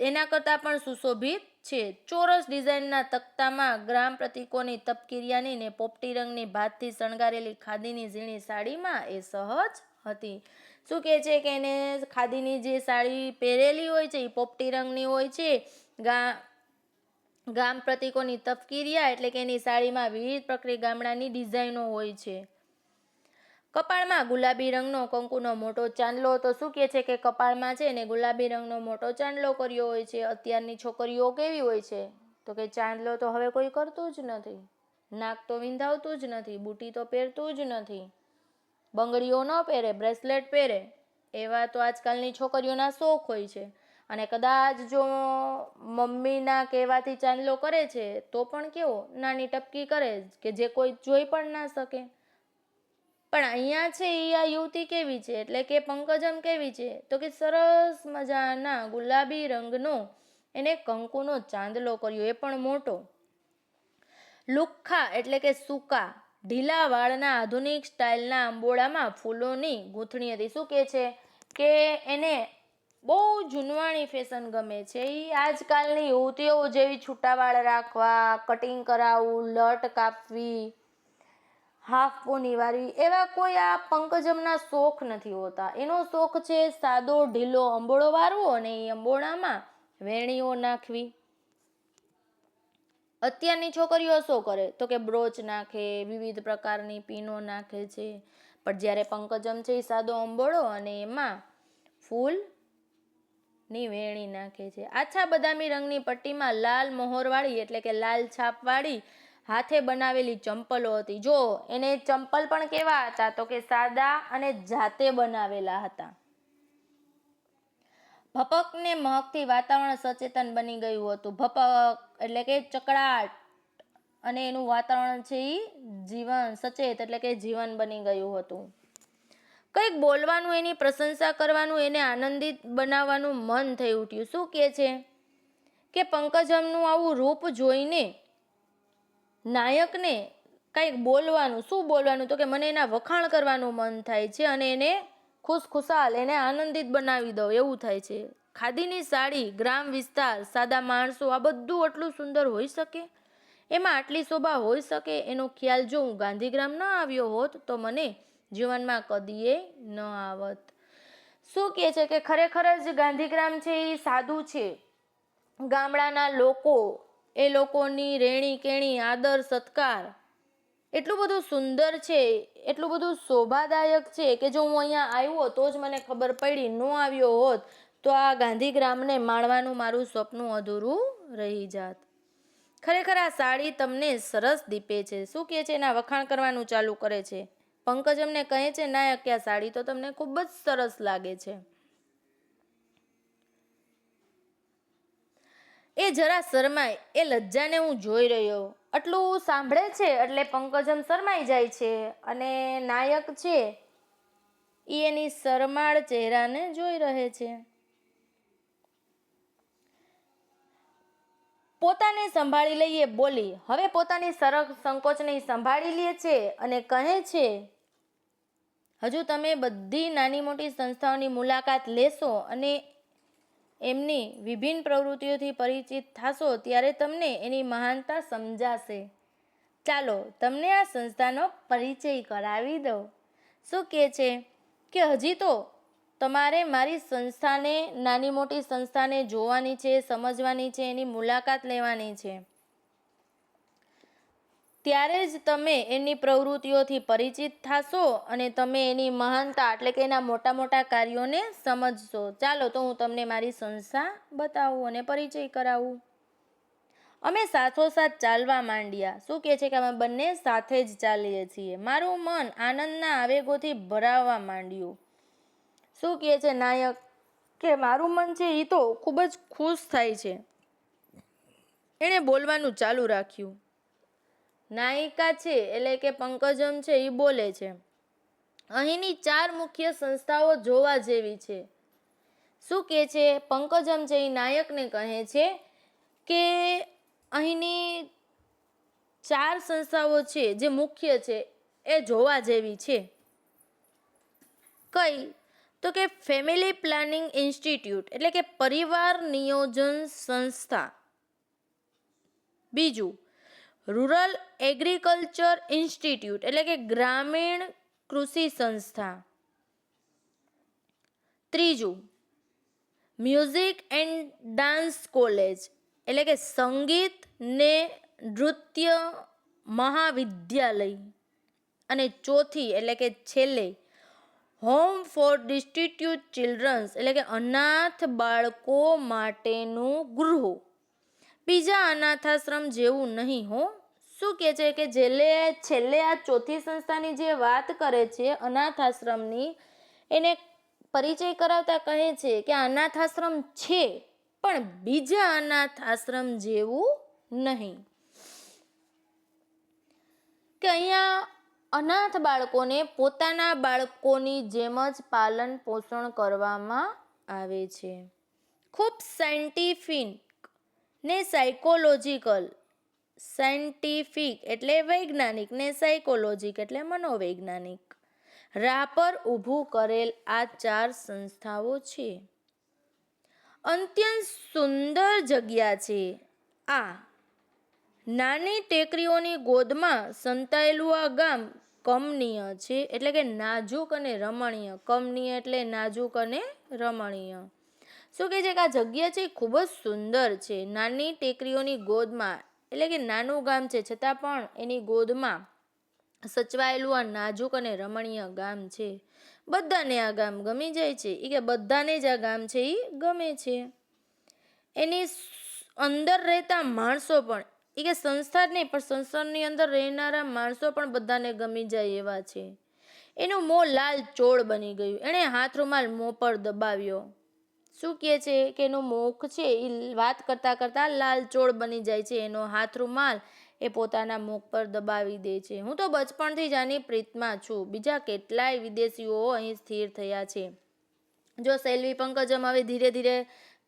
[SPEAKER 1] એના કરતાં પણ સુશોભિત છે. ચોરસ ડિઝાઇનના તખ્તામાં ગ્રામ પ્રતીકોની તપકિરિયાની ને પોપટી રંગની ભાતથી શણગારેલી ખાદીની ઝીણી સાડીમાં એ સહજ હતી. શું કહે છે કે એને ખાદીની જે સાડી પહેરેલી હોય છે એ પોપટી રંગની હોય છે. ગામ પ્રતીકોની તપકિરિયા એટલે કે એની સાડીમાં વિવિધ પ્રકારની ગામડાની ડિઝાઇનો હોય છે. કપાળમાં ગુલાબી રંગનો કંકુનો મોટો ચાંદલો. તો શું કહે છે કે કપાળમાં છે ને ગુલાબી રંગનો મોટો ચાંદલો કર્યો હોય છે. અત્યારની છોકરીઓ કેવી હોય છે તો કે ચાંદલો તો હવે કોઈ કરતું જ નથી, નાક તો વિંધાવતું જ નથી, બુટી તો પહેરતું જ નથી, બંગડીઓ ન પહેરે, બ્રેસલેટ પહેરે, એવા તો આજકાલની છોકરીઓના શોખ હોય છે. અને કદાચ જો મમ્મીના કહેવાથી ચાંદલો કરે છે તો પણ કેવો નાની ટપકી કરે કે જે કોઈ જોઈ પણ ના શકે. પણ અહીંયા છે એ આ યુવતી કેવી છે એટલે કે પંકજમ કેવી છે તો કે સરસ મજાના ગુલાબી રંગનો એને કંકુનો ચાંદલો કર્યો, એ પણ મોટો. લુખ્ખા એટલે કે સૂકા ઢીલા વાળના આધુનિક સ્ટાઇલના અંબોડામાં ફૂલોની ગૂંથણી હતી. શું કહે છે કે એને બહુ જૂનવાણી ફેશન ગમે છે. એ આજકાલની યુવતીઓ જેવી છૂટા વાળ રાખવા, કટિંગ કરાવવું, લટ કાપવી, હાફ પોની વાળવી એવા કોઈ આ પંકજમના શોખ નથી હોતા. એનો શોખ છે સાદો ઢીલો અંબોડો વાળવો અને એ અંબોડામાં વેણીઓ નાખવી. અત્યારની છોકરીઓ શું કરે તો કે બ્રોચ નાખે, વિવિધ પ્રકારની પીનો નાખે છે. પણ જ્યારે પંકજમ છે એ સાદો અંબોડો અને એમાં ફૂલની વેણી નાખે છે. આછા બદામી રંગની પટ્ટીમાં લાલ મોહરવાળી એટલે કે લાલ છાપવાળી હાથે બનાવેલી ચંપલો હતી. જો એને ચંપલ પણ કેવા હતા તો કે સાદા અને જાતે બનાવેલા હતા. ભપક ને મહકથી વાતાવરણ સચેતન બની ગયું હતું. ભપક એટલે કે ચકડાટ અને એનું વાતાવરણ છે એ જીવન સચેત એટલે કે જીવન બની ગયું હતું. કંઈક બોલવાનું, એની પ્રશંસા કરવાનું, એને આનંદિત બનાવવાનું મન થઈ ઉઠ્યું. શું કહે છે કે પંકજમનું આવું રૂપ જોઈને નાયકને કંઈક બોલવાનું, શું બોલવાનું તો કે મને એના વખાણ કરવાનું મન થાય છે અને એને ખુશખુશાલ એને આનંદિત બનાવી દઉં એવું થાય છે. ખાદીની સાડી, ગ્રામ વિસ્તાર, સાદા માણસો આ બધું આટલું સુંદર હોઈ શકે, એમાં આટલી શોભા હોઈ શકે એનો ખ્યાલ જો હું ગાંધીગ્રામ ન આવ્યો હોત તો મને જીવનમાં કદીએ ન આવત. શું કહે છે કે ખરેખર જ ગાંધીગ્રામ છે એ સાદું છે. ગામડાના લોકો, એ લોકોની રહેણી કેણી, આદર સત્કાર એટલું બધું સુંદર છે, એટલું બધું શોભાદાયક છે કે જો હું અહીંયા આવ્યો તો જ મને ખબર પડી, ન આવ્યો હોત તો આ ગાંધીગ્રામને માણવાનું મારું સપનું અધૂરું રહી જાત. ખરેખર આ સાડી તમને સરસ દીપે છે. શું કહે છે એના વખાણ કરવાનું ચાલુ કરે છે. પંકજમને કહે છે નાયક કે આ સાડી તો તમને ખૂબ જ સરસ લાગે છે. એ જરા શરમાય, એ લજ્જાને હું જોઈ રહ્યો. આટલું સાંભળે છે એટલે પંકજમ શરમાઈ જાય છે અને નાયક છે એ એની શરમાળ ચહેરાને જોઈ રહે છે. પોતાને સંભાળી લઈએ બોલી. હવે પોતાની સરક સંકોચને સંભાળી લે છે અને કહે છે હજુ તમે બધી નાની મોટી સંસ્થાઓની મુલાકાત લેશો અને એમની વિભિન્ન પ્રવૃત્તિઓથી પરિચિત થશો ત્યારે તમને એની મહાનતા સમજાશે. ચાલો તમને આ સંસ્થાનો પરિચય કરાવી દો. શું કહે છે કે હજી તો તમારે મારી સંસ્થાને, નાની મોટી સંસ્થાને જોવાની છે, સમજવાની છે, એની મુલાકાત લેવાની છે. ત્યારે જ તમે એની પ્રવૃત્તિઓથી પરિચિત થશો અને તમે એની મહાનતા એટલે કે એના મોટા મોટા કાર્યોને સમજશો. ચાલો તો હું તમને મારી સંસ્થા બતાવું અને પરિચય કરાવું. અમે સાથોસાથ ચાલવા માંડ્યા. શું કહે છે કે અમે બંને સાથે જ ચાલીએ છીએ. મારું મન આનંદના આવેગોથી ભરાવા માંડ્યું. શું કહે છે નાયક કે મારું મન છે એ તો ખૂબ જ ખુશ થાય છે. એણે બોલવાનું ચાલુ રાખ્યું. નાયિકા છે એટલે કે પંકજમ છે એ બોલે છે, અહીંની 4 મુખ્ય સંસ્થાઓ જોવા જેવી છે. શું કહે છે પંકજમ છે એ નાયકને કહે છે કે અહીંની 4 સંસ્થાઓ છે જે મુખ્ય છે એ જોવા જેવી છે. કઈ? તો કે ફેમિલી પ્લાનિંગ ઇન્સ્ટિટ્યૂટ એટલે કે પરિવાર નિયોજન સંસ્થા. બીજું, રૂરલ એગ્રીકલ્ચર ઇન્સ્ટિટ્યૂટ એટલે કે ગ્રામીણ કૃષિ સંસ્થા. ત્રીજું, મ્યુઝિક એન્ડ ડાન્સ કોલેજ એટલે કે સંગીત ને નૃત્ય મહાવિદ્યાલય. અને ચોથી એટલે કે છેલ્લે, હોમ ફોર ડિસ્ટિટ્યૂટ ચિલ્ડ્રન્સ એટલે કે અનાથ બાળકો માટેનું ગૃહ. બીજા અનાથાશ્રમ જેવું નહીં હો. શું કહે છે કે છેલ્લે આ ચોથી સંસ્થાની જે વાત કરે છે અનાથાશ્રમની, એને પરિચય કરાવતા કહે છે કે અનાથ આશ્રમ છે પણ બીજા અનાથ આશ્રમ જેવું નહીં. કે અહીંયા અનાથ બાળકોને પોતાના બાળકોની જેમ જ પાલન પોષણ કરવામાં આવે છે. ખૂબ સાયન્ટિફિક ને સાયકોલોજીકલ. સાયન્ટિફિક એટલે વૈજ્ઞાનિક ને સાયકોલોજીક એટલે મનોવૈજ્ઞાનિક રાહ પર ઊભું કરેલ આ 4 સંસ્થાઓ છે. અત્યંત સુંદર જગ્યા છે આ. નાની ટેકરીઓની ગોદમાં સંતાયેલું આ ગામ કમનીય છે એટલે કે નાજુક અને રમણીય. કમનીય એટલે નાજુક અને રમણીય. શું કહે છે કે આ જગ્યા છે ખૂબ જ સુંદર છે. નાની ટેકરીઓની ગોદમાં એટલે કે નાનું ગામ છે છતાં પણ એની ગોદમાં સચવાયેલું આ નાજુક અને રમણીય ગામ છે. બધાને આ ગામ ગમી જાય છે. એ કે બધાને જ આ ગામ છે એ ગમે છે. એની અંદર રહેતા માણસો પણ એ કે સંસ્થા જ નહીં પણ સંસ્થાની અંદર રહેનારા માણસો પણ બધાને ગમી જાય એવા છે. એનું મોં લાલ ચોળ બની ગયું. એણે હાથ રૂમાલ મોં પર દબાવ્યો. શું કહે છે કે એનું મુખ છે એ વાત કરતાં કરતાં લાલ ચોળ બની જાય છે. એનો હાથ રૂમાલ એ પોતાના મુખ પર દબાવી દે છે. હું તો બચપણથી જ આની પ્રીતમાં છું. બીજા કેટલાય વિદેશીઓ અહીં સ્થિર થયા છે. જો સેલ્વી પંકજમ હવે ધીરે ધીરે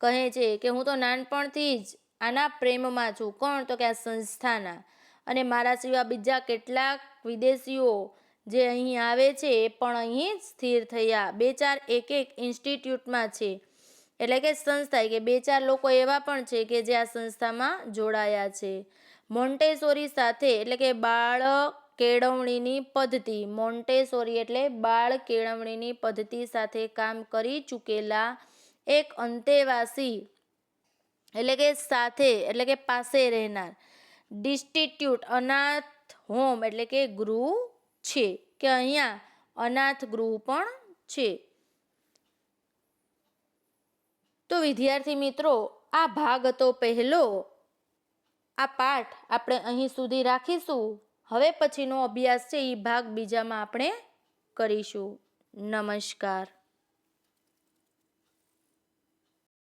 [SPEAKER 1] કહે છે કે હું તો નાનપણથી જ આના પ્રેમમાં છું. કોણ? તો કે આ સંસ્થાના. અને મારા સિવાય બીજા કેટલાક વિદેશીઓ જે અહીં આવે છે એ પણ અહીં જ સ્થિર થયા. 2-4 એક ઇન્સ્ટિટ્યૂટમાં છે એટલે કે સંસ્થા કે 2-4 લોકો એવા પણ છે કે જે આ સંસ્થામાં જોડાયા છે. મોન્ટેસોરી સાથે એટલે કે બાળ કેળવણીની પદ્ધતિ. મોન્ટેસોરી એટલે બાળ કેળવણીની પદ્ધતિ સાથે કામ કરી ચૂકેલા એક અંતેવાસી એટલે કે સાથે એટલે કે પાસે રહેનાર ડિસ્ટિટ્યૂટ અનાથ હોમ એટલે કે ગૃહ છે. કે અહીંયા અનાથ ગૃહ પણ છે. તો વિદ્યાર્થી મિત્રો, આ ભાગ હતો પહેલો. આ પાઠ આપણે અહીં સુધી રાખીશું. હવે પછીનો અભ્યાસ છે એ ભાગ બીજામાં આપણે કરીશું. નમસ્કાર.